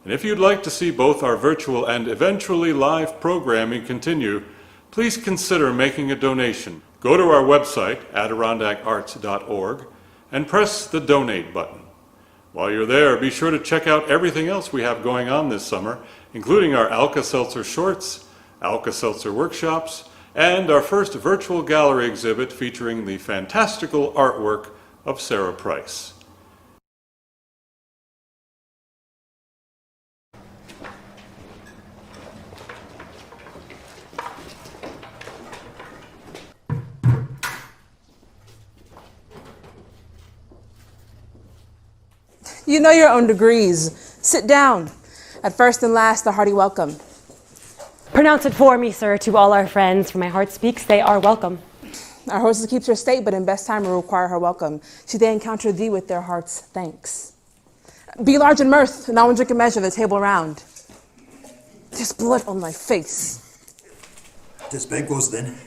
and if you'd like to see both our virtual and eventually live programming continue, please consider making a donation. Go to our website, adirondackarts.org, and press the donate button. While you're there, be sure to check out everything else we have going on this summer, including our ALCA-Seltzer shorts, ALCA-Seltzer workshops, and our first virtual gallery exhibit featuring the fantastical artwork of Sarah Price. You know your own degrees. Sit down. At first and last, a hearty welcome. Pronounce it for me, sir, to all our friends. For my heart speaks, they are welcome. Our hostess keeps her state, but in best time will require her welcome. Should they encounter thee with their hearts' thanks. Be large in mirth, and all drink a measure, the table round. There's blood on my face. 'Tis Banquo's then.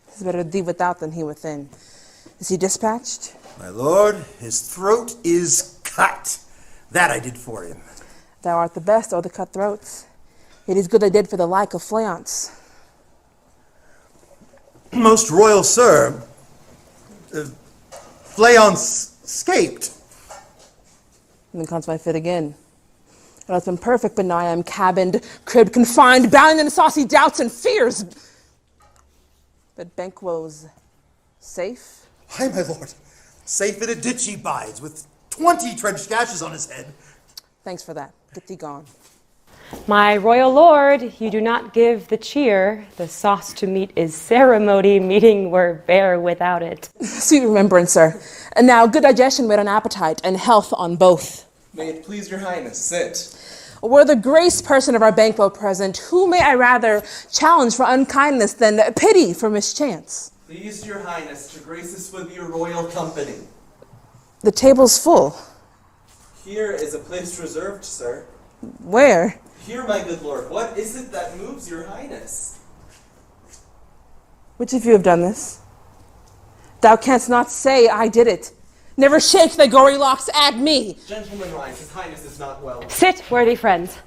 It's better thee without than he within. Is he dispatched? My lord, his throat is cut. That I did for him. Thou art the best, O the cutthroats. It is good I did for the like of Fleance. Most royal sir, Fleance escaped. And then comes my fit again. It has been perfect, but now I am cabined, cribbed, confined, bound in saucy doubts and fears. But Banquo's safe? Why, my lord, safe in a ditch he bides, with 20 trenched gashes on his head. Thanks for that. Get thee gone. My royal lord, you do not give the cheer. The sauce to meat is ceremony. Meeting were bare without it. Sweet remembrance, sir. And now good digestion wait on appetite, and health on both. May it please your highness, sit. Were the grace person of our Banquo present, who may I rather challenge for unkindness than pity for mischance? Please your highness to grace us with your royal company. The table's full. Here is a place reserved, sir. Where? Here, my good lord, what is it that moves your highness? Which of you have done this? Thou canst not say I did it. Never shake thy gory locks at me. Gentlemen, rise, his highness is not well. Sit, worthy friends.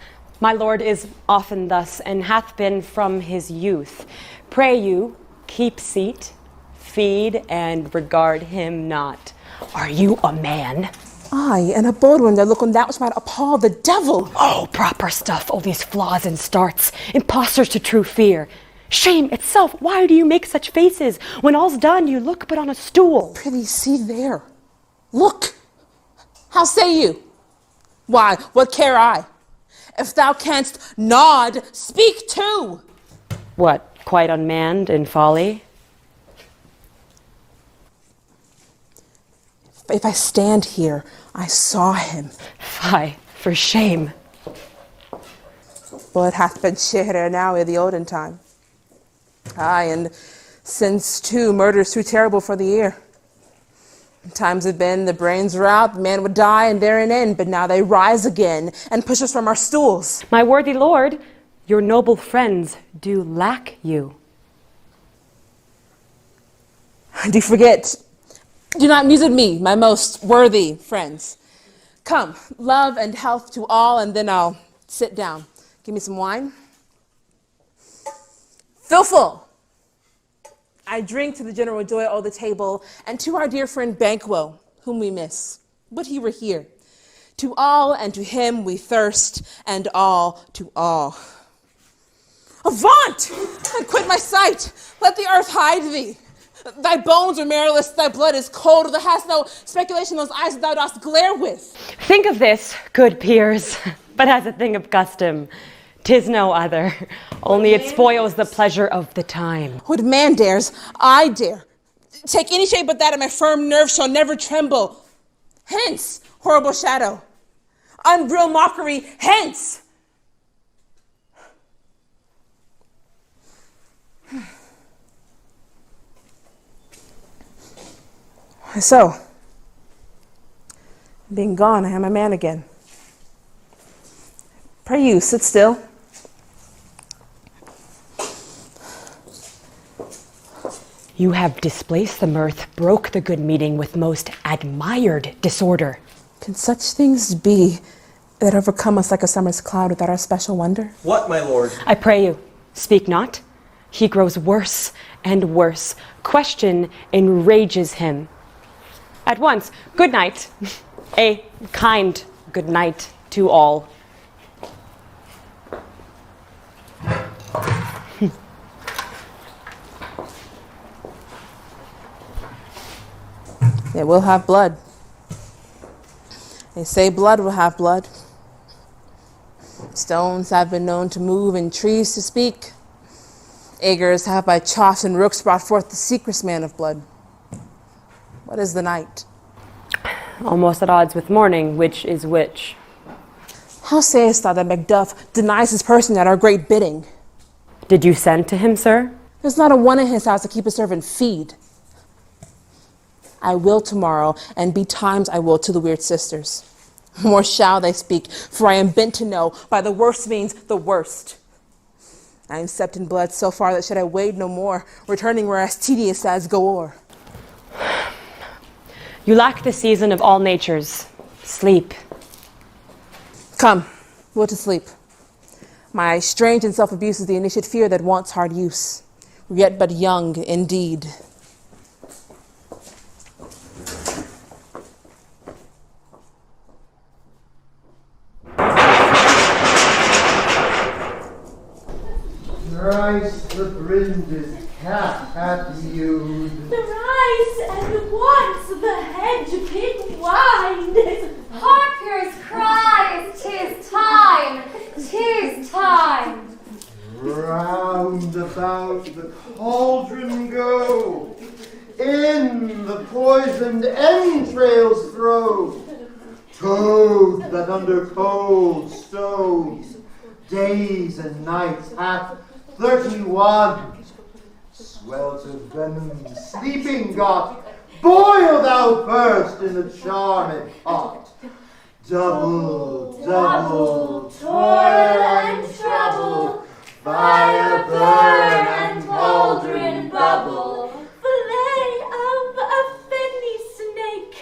My lord is often thus, and hath been from his youth. Pray you, keep seat, feed, and regard him not. Are you a man? Aye, and a bold one that look on that which might appall the devil. Oh, proper stuff, all these flaws and starts, impostors to true fear. Shame itself, why do you make such faces? When all's done, you look but on a stool. Prithee, see there. Look. How say you? Why, what care I? If thou canst nod, speak too. What, quite unmanned in folly? If I stand here, I saw him. Fie, for shame. Well, it hath been shared now in the olden time. Aye, and since too, murder's too terrible for the ear. Times have been, the brains were out, the man would die, and there an end, but now they rise again and push us from our stools. My worthy lord, your noble friends do lack you. Do forget, do not muse at me, my most worthy friends. Come, love and health to all, and then I'll sit down. Give me some wine. Fill full. I drink to the general joy of the table, and to our dear friend Banquo, whom we miss. Would he were here. To all and to him we thirst, and all to all. Avaunt! And quit my sight! Let the earth hide thee! Thy bones are marrowless, thy blood is cold, thou hast no speculation in those eyes that thou dost glare with. Think of this, good peers, but as a thing of custom. 'Tis no other, only it spoils the pleasure of the time. What man dares, I dare. Take any shape but that, and my firm nerves shall never tremble. Hence, horrible shadow. Unreal mockery, hence! So, being gone, I am a man again. Pray you, sit still. You have displaced the mirth, broke the good meeting with most admired disorder. Can such things be that overcome us like a summer's cloud without our special wonder? What, my lord? I pray you, speak not. He grows worse and worse. Question enrages him. At once, good night. A kind good night to all. It will have blood. They say blood will have blood. Stones have been known to move and trees to speak. Eagers have by choughs and rooks brought forth the secret man of blood. What is the night? Almost at odds with morning, which is which. How sayest thou that Macduff denies his person at our great bidding? Did you send to him, sir? There's not a one in his house to keep a servant feed. I will tomorrow, and betimes I will to the weird sisters. More shall they speak, for I am bent to know by the worst means the worst. I am stepped in blood so far that should I wade no more, returning were as tedious as gore. You lack the season of all natures. Sleep. Come, we'll to sleep. My strange and self-abuse is the initiate fear that wants hard use. We're yet but young indeed. Thrice the brinded cat hath mewed. Thrice and once the hedge pig whined. Harkers cries, 'tis time, 'tis time. Round about the cauldron go, in the poisoned entrails throw. Toad that under cold stoves, days and nights hath 31. Swells of venom sleeping got, boil thou first in the charmed pot. Double, double, toil and trouble, fire burn and cauldron bubble. Fillet of a fenny snake,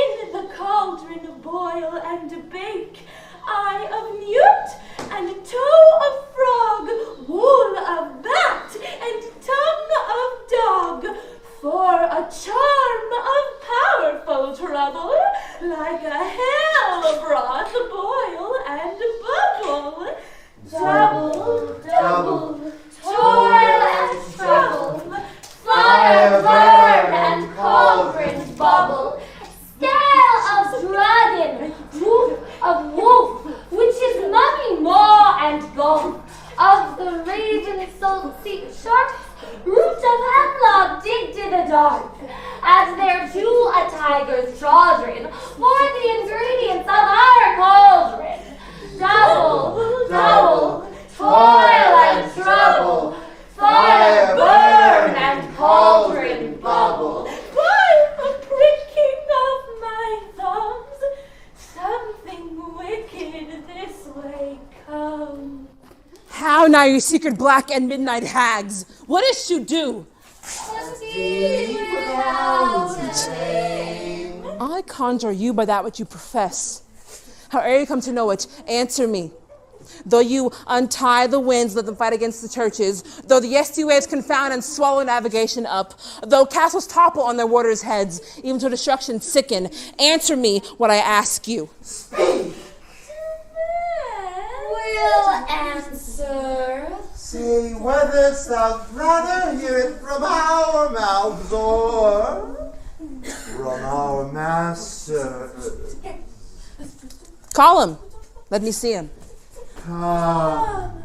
in the cauldron boil and bake. Eye of newt and toe of frog, wool of bat and tongue of dog. For a charm of powerful trouble, like a hell broth boil and bubble. Double, double, toil and trouble, fire burn and cauldron bubble. Scale of dragon, hoof of wolf, which is mummy maw and gulf. Of the raging salt sea sharks, root of hemlock digged in the dark. As there too a tiger's chaldron, for the ingredients of our cauldron. Double, double, toil and trouble, fire burn and cauldron bubble. By the pricking of my thumbs, something wicked this way comes. How now, you secret black and midnight hags? What is to do? I conjure you by that which you profess. However you come to know it, answer me. Though you untie the winds, let them fight against the churches. Though the yeasty waves confound and swallow navigation up. Though castles topple on their warders' heads, even to destruction sicken. Answer me what I ask you. Speak! Will answer. Say whether thou'lt rather hear it from our mouths or from our master. Call him. Let me see him. Come,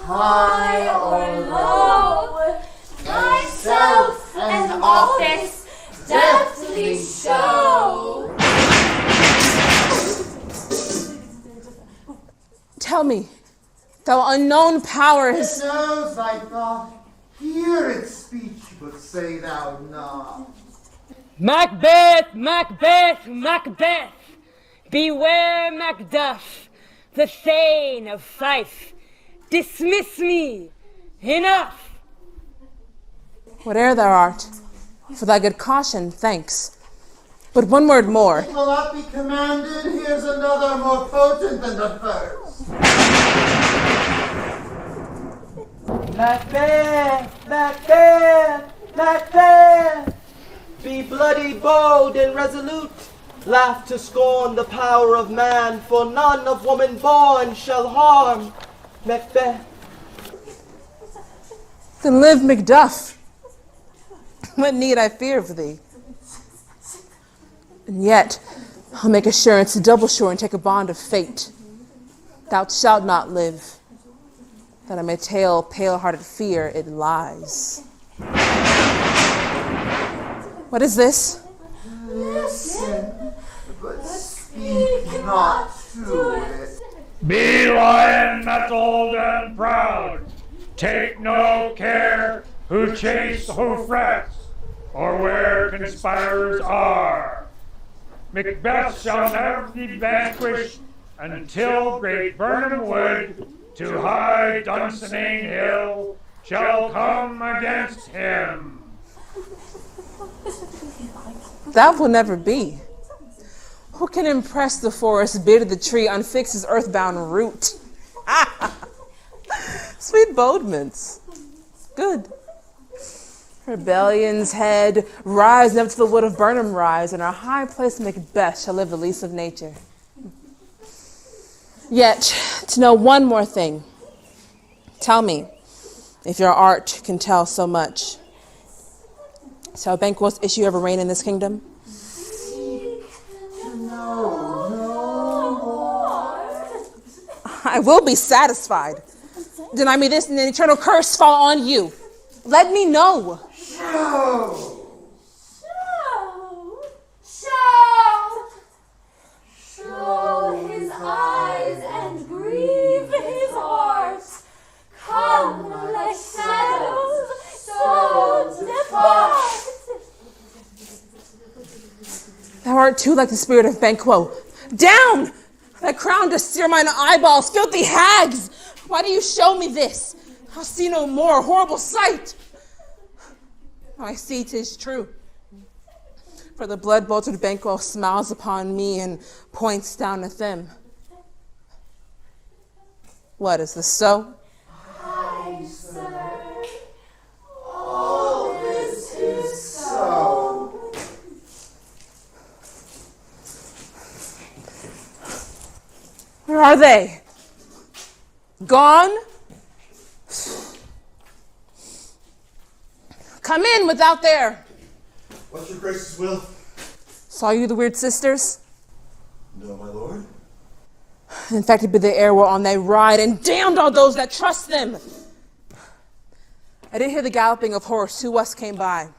High or low, thyself and office deftly show. Thou unknown powers. It knows thy thought. Hear its speech, but say thou not. Macbeth, Macbeth, Macbeth! Beware Macduff, the Thane of Fife. Dismiss me! Enough! Whate'er thou art, for thy good caution, thanks. But one word more. It will not be commanded. Here's another more potent than the first. Macbeth, Macbeth, Macbeth! Be bloody, bold, and resolute. Laugh to scorn the power of man, for none of woman born shall harm Macbeth. Then live, Macduff. What need I fear for thee? And yet, I'll make assurance double sure and take a bond of fate. Thou shalt not live, that I may tell pale-hearted fear it lies. What is this? Listen, but speak not to it. Be lion mettled and proud. Take no care who chase, who frets, or where conspirers are. Macbeth shall never be vanquished until great Birnam Wood to high Dunsinane Hill shall come against him. That will never be. Who can impress the forest, beard the tree, unfix his earthbound root? Sweet bodements. Good. Rebellion's head, rise up to the wood of Burnham rise, and our high place Macbeth shall live the least of nature. Yet, to know one more thing, tell me, if your art can tell so much, shall Banquo's issue ever reign in this kingdom? I will be satisfied. Deny me this, and an eternal curse fall on you. Let me know. Show his eyes and grieve his heart. Come like shadows, so depart. Thou art too like the spirit of Banquo. Down! Thy crown does sear mine eyeballs, filthy hags! Why do you show me this? I'll see no more, horrible sight! I see 'tis true. For the blood-boltered Banquo smiles upon me and points down at them. What, is this so? Aye, sir. All this is so. Where are they? Gone? Come in without there. What's your grace's will? Saw you the weird sisters? No, my lord. Infected by the air were on they ride, and damned all those that trust them. I did hear the galloping of horse. Who else came by?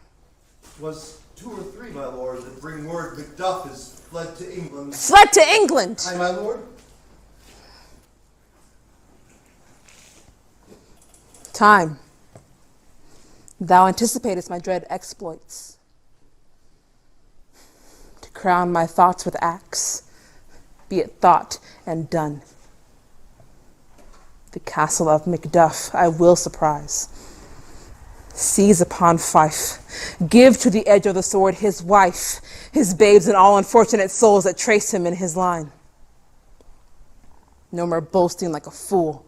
Was 2 or 3, my lord, that bring word Macduff is fled to England. Fled to England? Aye, my lord. Time. Thou anticipatest my dread exploits. To crown my thoughts with acts, be it thought and done. The castle of Macduff I will surprise. Seize upon Fife, give to the edge of the sword his wife, his babes, and all unfortunate souls that trace him in his line. No more boasting like a fool.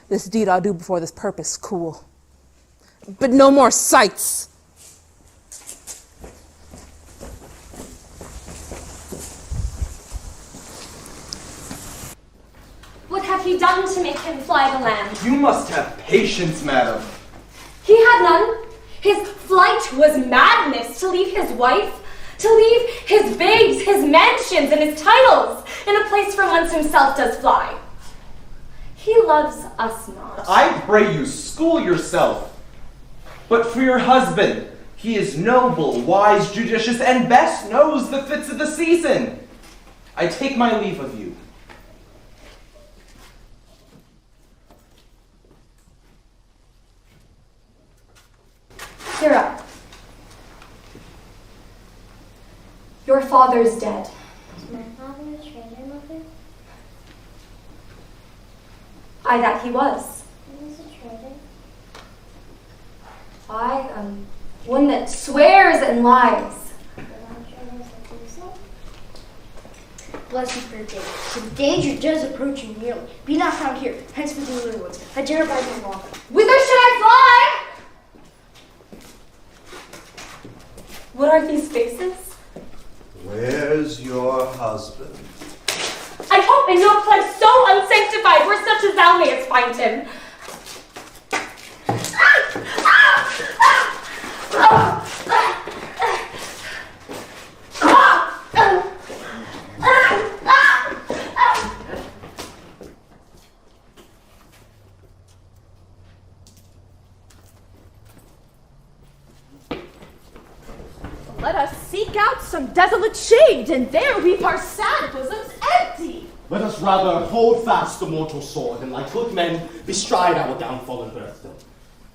This deed I'll do before this purpose cool. But no more sights. What have you done to make him fly the land? You must have patience, madam. He had none. His flight was madness, to leave his wife, to leave his babes, his mansions, and his titles in a place from whence himself does fly. He loves us not. I pray you, school yourself. But for your husband, he is noble, wise, judicious, and best knows the fits of the season. I take my leave of you. Kiara, your father's dead. Is my father a traitor, Mother? Aye, that he was. He was a traitor. I am one that swears and lies. But I'm traitors that do so. Bless you, Peartree. The danger does approach you nearly. Be not found here, hence with the little ones. I dare abide no longer. Whither should I fly? What are these faces? Where's your husband? I hope in no place so unsanctified where such as thou mayest find him. Let us seek out some desolate shade, and there weep our sad bosoms empty. Let us rather hold fast the mortal sword, and like good men, bestride our downfall and birthday.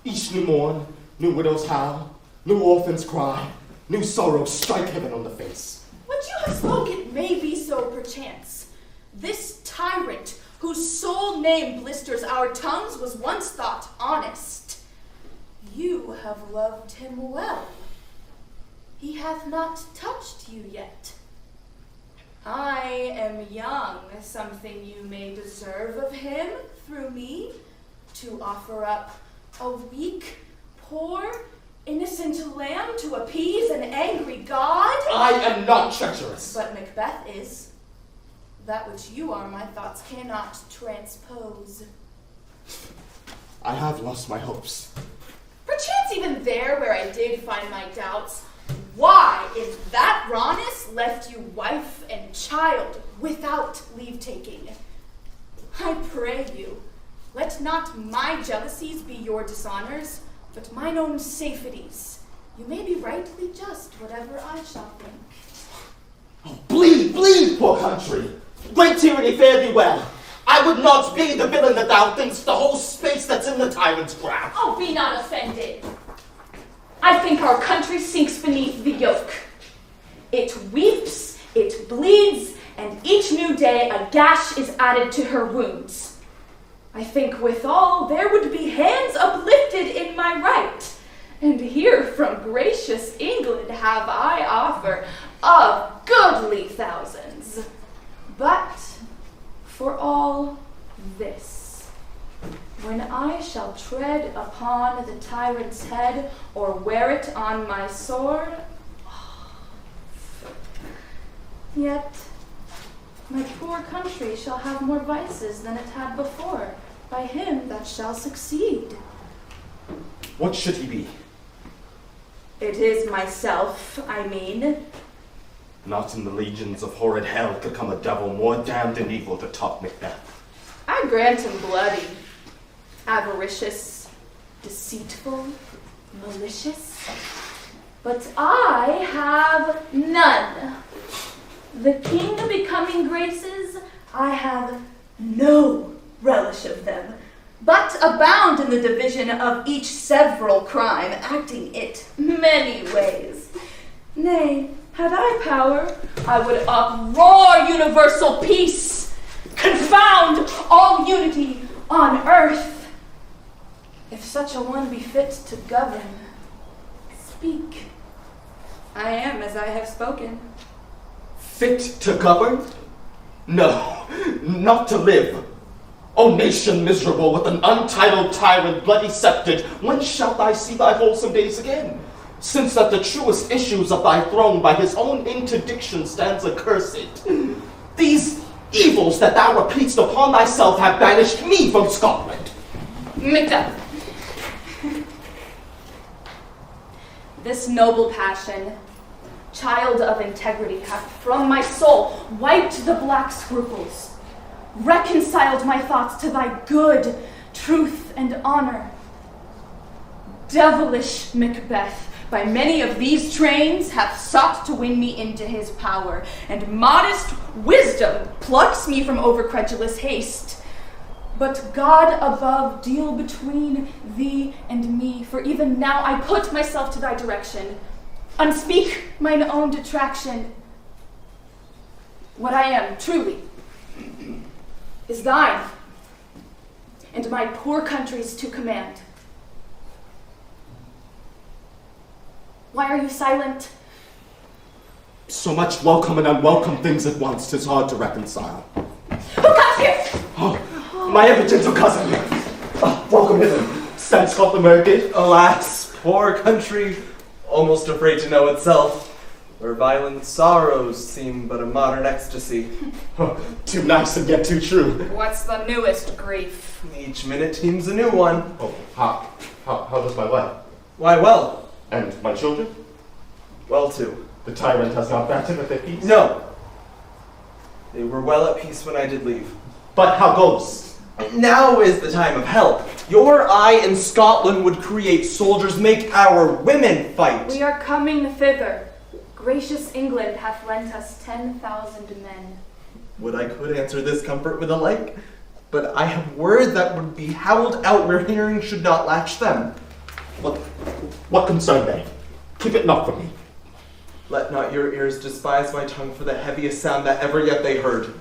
Each new morn, new widows howl, new orphans cry, new sorrows strike heaven on the face. What you have spoken may be so perchance. This tyrant, whose sole name blisters our tongues, was once thought honest. You have loved him well. He hath not touched you yet. I am young, something you may deserve of him through me, to offer up a weak, poor, innocent lamb to appease an angry god. I am not treacherous. But Macbeth is. That which you are, my thoughts cannot transpose. I have lost my hopes. Perchance even there where I did find my doubts, why is that Rawness left you wife and child without leave-taking? I pray you, let not my jealousies be your dishonors, but mine own safeties. You may be rightly just, whatever I shall think. Oh, bleed, bleed, poor country! Great tyranny, fare thee well! I would not be the villain that thou think'st, the whole space that's in the tyrant's grasp. Oh, be not offended. I think our country sinks beneath the yoke. It weeps, it bleeds, and each new day a gash is added to her wounds. I think withal there would be hands uplifted in my right, and here from gracious England have I offer of goodly thousands. But for all this, when I shall tread upon the tyrant's head, or wear it on my sword, yet my poor country shall have more vices than it had before, by him that shall succeed. What should he be? It is myself, I mean. Not in the legions of horrid hell could come a devil more damned and evil to top Macbeth. I grant him bloody, avaricious, deceitful, malicious, but I have none. The king becoming graces, I have no relish of them, but abound in the division of each several crime, acting it many ways. Nay, had I power, I would uproar universal peace, confound all unity on earth. If such a one be fit to govern, speak. I am as I have spoken. Fit to govern? No, not to live. O nation miserable, with an untitled tyrant bloody sceptred, when shalt thou see thy wholesome days again? Since that the truest issues of thy throne by his own interdiction stands accursed. These evils that thou repeatest upon thyself have banished me from Scotland. Macduff. This noble passion, child of integrity, hath from my soul wiped the black scruples, reconciled my thoughts to thy good, truth, and honor. Devilish Macbeth, by many of these trains, hath sought to win me into his power, and modest wisdom plucks me from overcredulous haste. But God above deal between thee and me, for even now I put myself to thy direction. Unspeak mine own detraction. What I am, truly, is thine, and my poor country's to command. Why are you silent? So much welcome and unwelcome things at once, 'tis hard to reconcile. Who comes here? Oh, my ever gentle cousin. Welcome hither. Since Scotland where it did. Alas, poor country, almost afraid to know itself, where violent sorrows seem but a modern ecstasy. Too nice and yet too true. What's the newest grief? Each minute seems a new one. Oh, how does my wife? Why, well. And my children? Well, too. The tyrant has not granted with their peace? No. They were well at peace when I did leave. But how goes? Now is the time of help. Your eye in Scotland would create soldiers, make our women fight. We are coming thither. Gracious England hath lent us 10,000 men. Would I could answer this comfort with a like, but I have words that would be howled out where hearing should not latch them. What concern they? Keep it not from me. Let not your ears despise my tongue for the heaviest sound that ever yet they heard.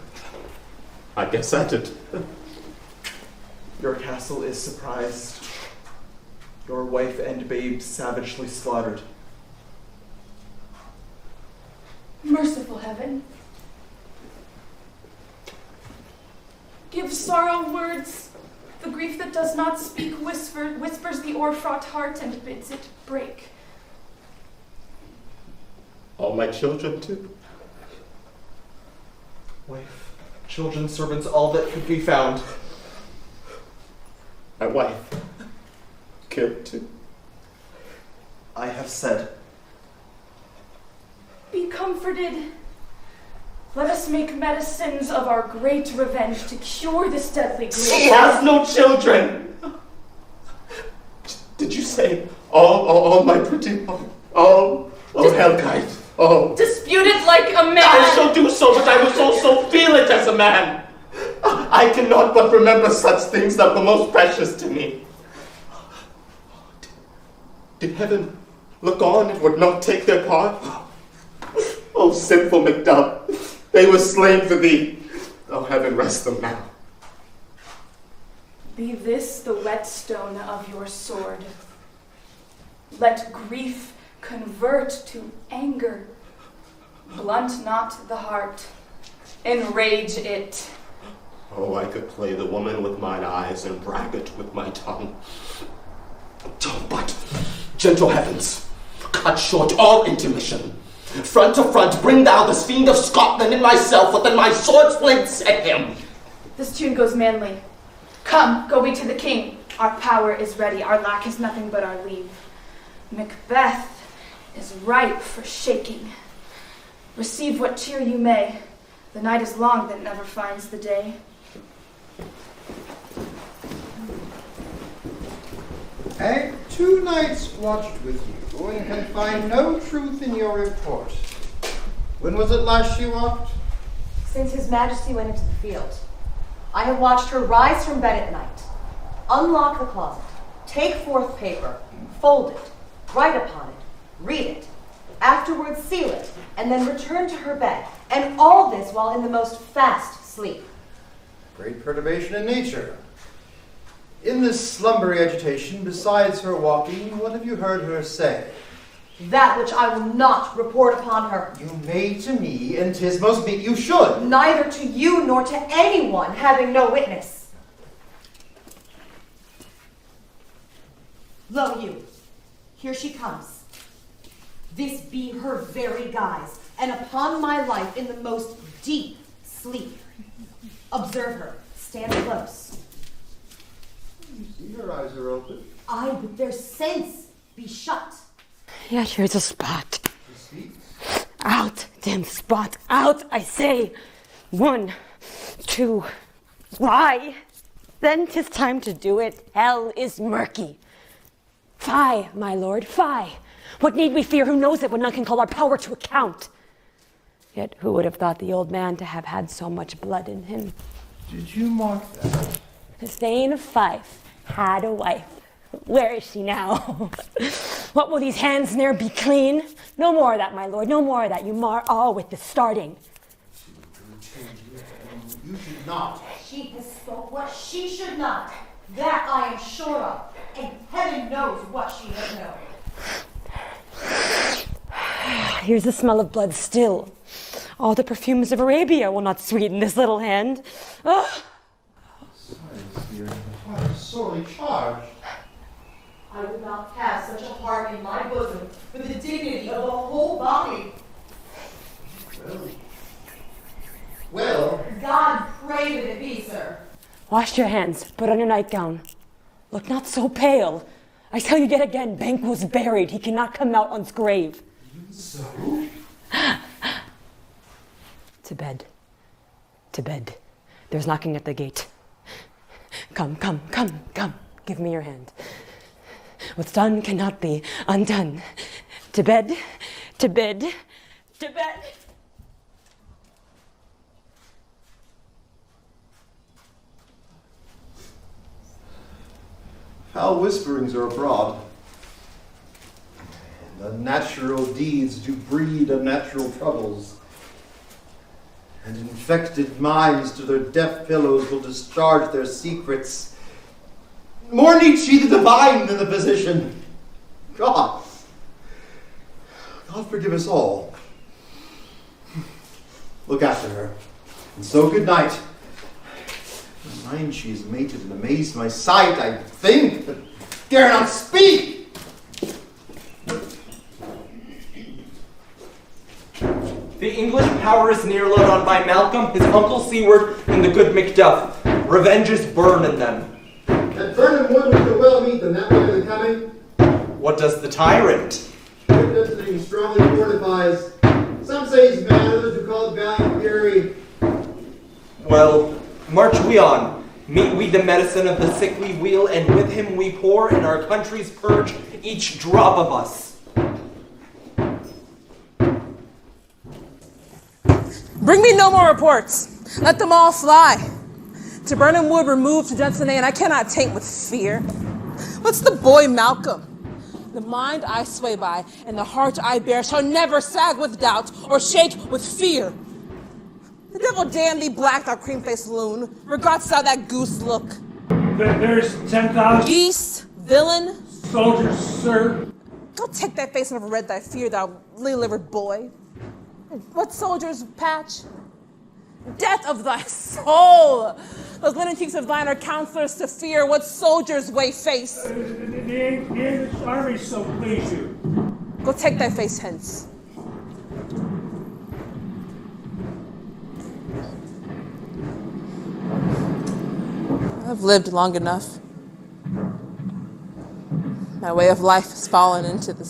I guess at it. Your castle is surprised. Your wife and babe savagely slaughtered. Merciful heaven, give sorrow words. The grief that does not speak whispers the o'erfraught heart and bids it break. All my children too? Wife, children, servants, all that could be found. My wife, killed too? I have said. Be comforted. Let us make medicines of our great revenge to cure this deadly grief. She has no children! Did you say all my pretty, all Helgite, all? Dispute it like a man! I shall do so, but I will also feel it as a man. I cannot but remember such things that were most precious to me. Did heaven look on and would not take their part? Oh, sinful Macduff, they were slain for thee. Oh, heaven rest them now. Be this the whetstone of your sword. Let grief convert to anger. Blunt not the heart. Enrage it. Oh, I could play the woman with mine eyes and braggart with my tongue. Oh, but, gentle heavens, cut short all intermission. Front to front, bring thou this fiend of Scotland and myself within my sword's blade set him. This tune goes manly. Come, go we to the king. Our power is ready. Our lack is nothing but our leave. Macbeth is ripe for shaking. Receive what cheer you may. The night is long that never finds the day. I had 2 nights watched with you, and can find no truth in your report. When was it last she walked? Since His Majesty went into the field. I have watched her rise from bed at night, unlock the closet, take forth paper, fold it, write upon it, read it, afterwards seal it, and then return to her bed, and all this while in the most fast sleep. Great perturbation in nature. In this slumbery agitation, besides her walking, what have you heard her say? That which I will not report upon her. You may to me, and 'tis most meet you should. Neither to you nor to anyone, having no witness. Lo you, here she comes. This be her very guise, and upon my life in the most deep sleep. Observe her, stand close. You see her eyes are open. Aye, but their sense be shut. Yet here's a spot. She speaks. Out, damn spot, out, I say. 1, 2, why? Then 'tis time to do it. Hell is murky. Fie, my lord, fie. What need we fear? Who knows it when none can call our power to account? Yet who would have thought the old man to have had so much blood in him? Did you mark that? The Thane of Fife had a wife. Where is she now? What will these hands ne'er be clean? No more of that, my lord, no more of that. You mar all with the starting. You should not. She has spoke what she should not. That I am sure of. And heaven knows what she has known. Here's the smell of blood still. All the perfumes of Arabia will not sweeten this little hand. Ugh. Silence, dear. The heart is sorely charged. I would not cast such a heart in my bosom for the dignity of a whole body. Well. God pray that it be, sir. Wash your hands. Put on your nightgown. Look not so pale. I tell you yet again, Banquo's buried. He cannot come out on's grave. So? To bed. To bed. There's knocking at the gate. Come, come, come, come. Give me your hand. What's done cannot be undone. To bed, to bed, to bed. Foul whisperings are abroad, and unnatural deeds do breed unnatural troubles, and infected minds to their deaf pillows will discharge their secrets. More needs she the divine than the physician. God forgive us all. Look after her, and so good night. Mind she is mated and amazed my sight, I think, but dare not speak. The English power is near load on by Malcolm, his uncle Seward, and the good Macduff. Revenge is burn in them. At Vernon Wood we could well meet them that way of the coming. What does the tyrant? Everything strongly fortifies. Some say he's mad, others who call it valiant fury. Well, march we on. Meet we the medicine of the sickly wheel, and with him we pour in our country's purge each drop of us. Bring me no more reports. Let them all fly. To Burnham Wood removed to Dunsinane, and I cannot taint with fear. What's the boy Malcolm? The mind I sway by and the heart I bear shall never sag with doubt or shake with fear. The devil damn thee black, thou cream-faced loon. Regardst thou that goose look? There's 10,000 Geese, villain. soldiers, sir. Go take thy face and overread thy fear, thou lily-livered boy. What soldiers, Patch? Death of thy soul! Those linen cheeks of thine are counselors to fear. What soldiers weigh face? The English army so please you. Go take thy face hence. I've lived long enough. My way of life has fallen into the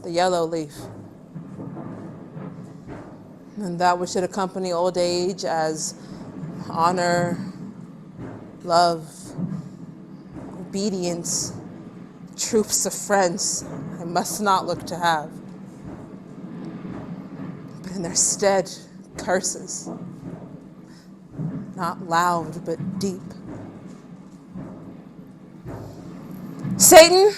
yellow leaf. And that which should accompany old age as honor, love, obedience, troops of friends, I must not look to have. But in their stead, curses. Not loud, but deep. Satan?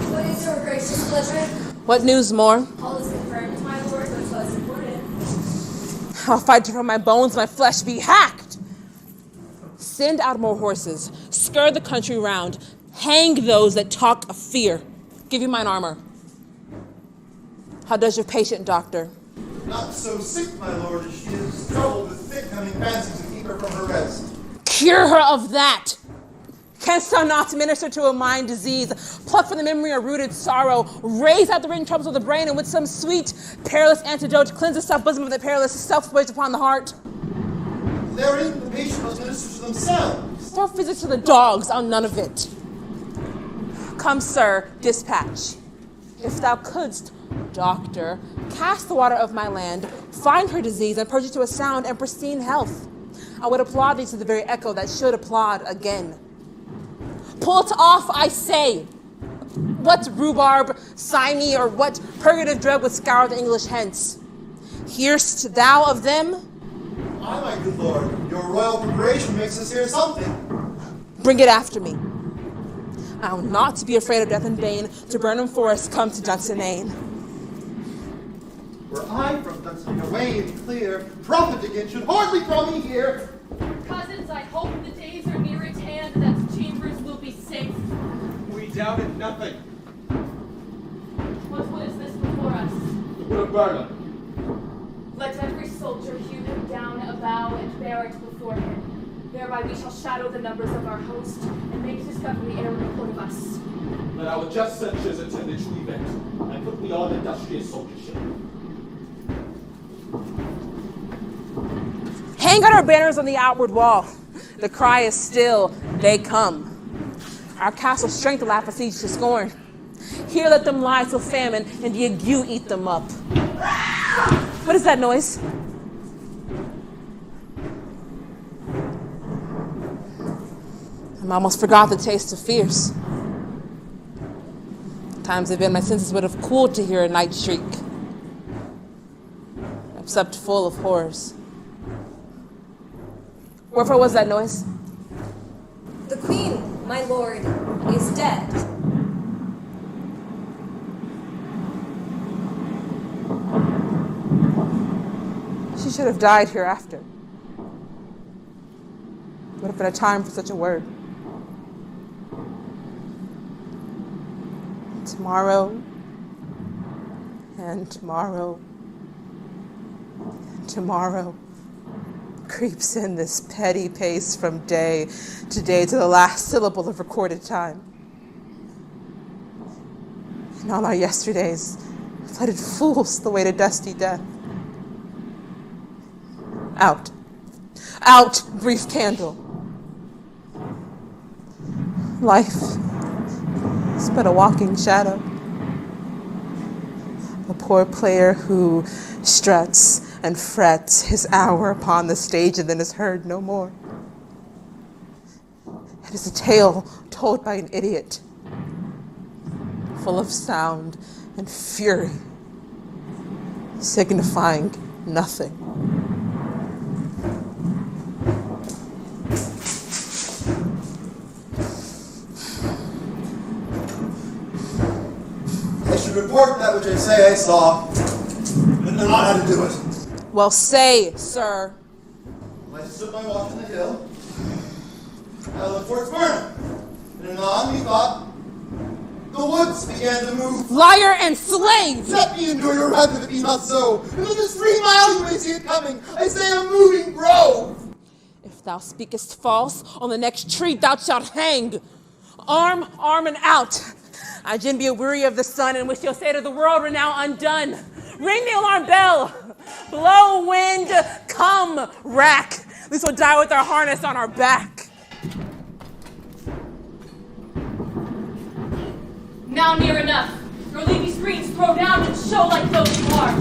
What is your gracious pleasure? What news more? All is confirmed, my lord, which was important. I'll fight till my bones, my flesh be hacked. Send out more horses, scur the country round, hang those that talk of fear. Give you mine armor. How does your patient, doctor? Not so sick, my lord, as she is troubled with thick-coming fancies to keep her from her rest. Cure her of that. Canst thou not minister to a mind disease, pluck from the memory a rooted sorrow, raise out the written troubles of the brain, and with some sweet, perilous antidote, cleanse the self-bosom of the perilous self-weight upon the heart? Therein the patient must minister to themselves. Throw physic to the dogs, I'll none of it. Come, sir, dispatch. If thou couldst, doctor, cast the water of my land, find her disease, and purge it to a sound and pristine health, I would applaud thee to the very echo that should applaud again. Pull it off, I say. What rhubarb, cyme, or what purgative drug would scour the English hence? Hear'st thou of them? Aye, my good lord, your royal preparation makes us hear something. Bring it after me. I will not be afraid of death and bane, to Burnham Forest come to Dunsinane. Were I from Dunsinane away and clear, profit again should hardly draw me here. Cousins, I hope the days are near at hand that chambers will be safe. We doubted nothing. What is this before us? The wood of Burnham. Let every soldier hew him down a bough and bear it before him. Thereby we shall shadow the numbers of our host and make discovery ere report of us. Let our just censures attend the true event, and put we on industrious soldiership. Hang out our banners on the outward wall. The cry is still, they come. Our castle's strength will laugh a siege to scorn. Here let them lie till famine and the ague eat them up. What is that noise? I almost forgot the taste of fierce. Times have been my senses would have cooled to hear a night shriek. I've supped full of horrors. Wherefore was that noise? The queen, my lord, is dead. She should have died hereafter. Would have been a time for such a word. Tomorrow, and tomorrow, and tomorrow creeps in this petty pace from day to the last syllable of recorded time. And all our yesterdays flitted fools the way to dusty death. Out, out, brief candle. Life is but a walking shadow. A poor player who struts and frets his hour upon the stage and then is heard no more. It is a tale told by an idiot, full of sound and fury, signifying nothing. I should report that which I say I saw, and not how to do it. Well, say, sir. When I stood my watch on the hill, I looked towards Burnham, and anon methought the woods began to move. Liar and slave! Let me endure your wrath if it be not so. And in this 3 mile you may see it coming. I say a moving grove. If thou speakest false, on the next tree thou shalt hang. Arm, and out. I gin be weary of the sun, and wish you'll say to the world, we're now undone. Ring the alarm bell. Blow, wind, come, rack. At least we'll die with our harness on our back. Now near enough. Your lady screens throw down and show like those you are.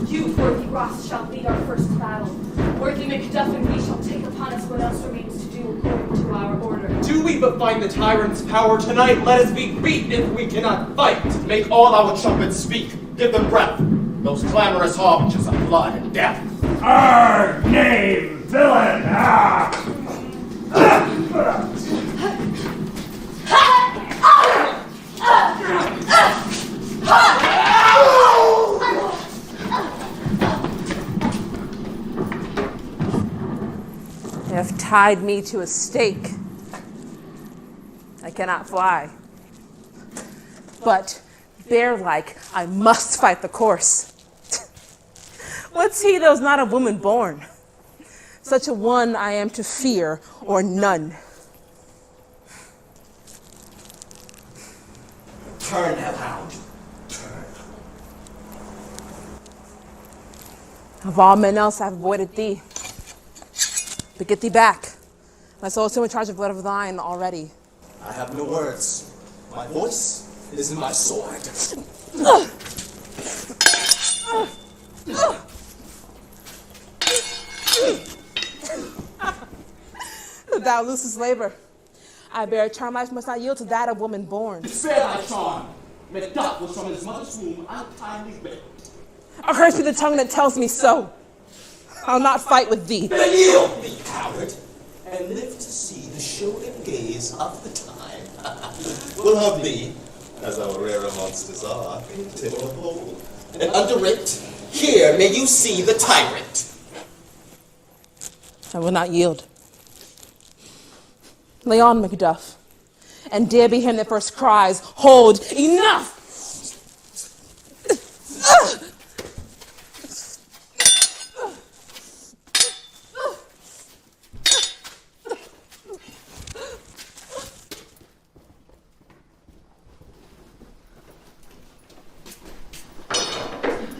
You, worthy Ross, shall lead our first battle. Worthy Macduff and we shall take upon us what else remains to do according to our order. Do we but find the tyrant's power tonight? Let us be beaten if we cannot fight. Make all our trumpets speak. Give them breath. Those clamorous harbingers of blood and death. Arr, knave, villain! Ah! They have tied me to a stake. I cannot fly. But, bear-like, I must fight the course. What's he tho's not a woman born? Such a one I am to fear, or none. Turn, hellhound. Turn. Of all men else I've avoided thee. But get thee back. My soul is so in charge of blood of thine already. I have no words. My voice is in my sword. Thou losest labor. I bear a charm life must not yield to that of woman born. Spare thy charm. Macduff was from his mother's womb untimely bit. Accursed be the tongue that tells me so. I'll not fight with thee. Then yield thee, coward, and live to see the showing gaze of the time. We'll have thee, as our rarer monsters are, in a hole. And under it, here may you see the tyrant. I will not yield. Lay on, Macduff, and dare be him that first cries, hold, enough!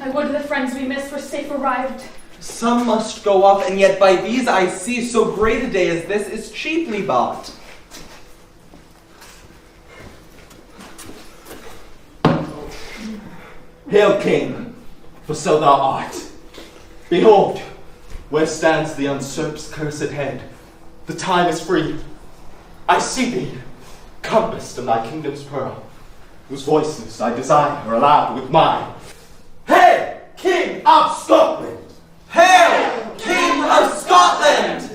I would the friends we missed were safe arrived. Some must go up, and yet by these I see so great a day as this is cheaply bought. Hail, King, for so thou art. Behold, where stands the usurp's cursed head. The time is free. I see thee, compassed in thy kingdom's pearl, whose voices I desire are allowed with mine. Hail, King of Scotland! Hail, King of Scotland!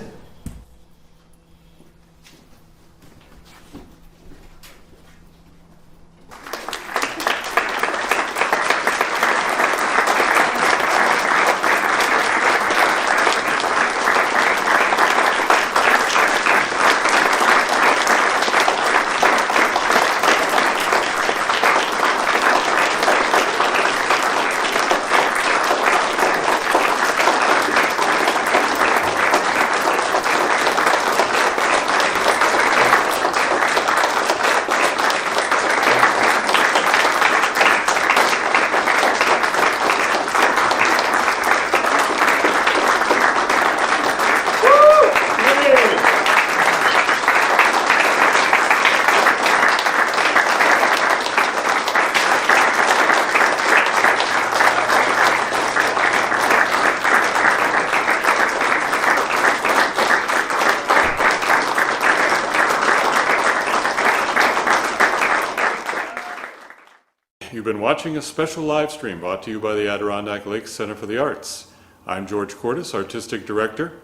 You've been watching a special live stream brought to you by the Adirondack Lakes Center for the Arts. I'm George Cordes, Artistic Director.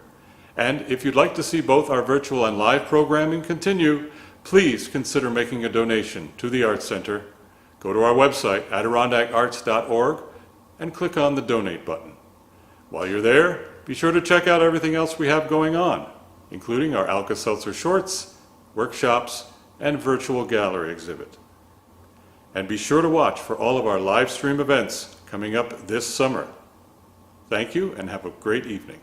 And if you'd like to see both our virtual and live programming continue, please consider making a donation to the Arts Center. Go to our website, adirondackarts.org, and click on the Donate button. While you're there, be sure to check out everything else we have going on, including our ALCA-Seltzer shorts, workshops, and virtual gallery exhibit. And be sure to watch for all of our live stream events coming up this summer. Thank you and have a great evening.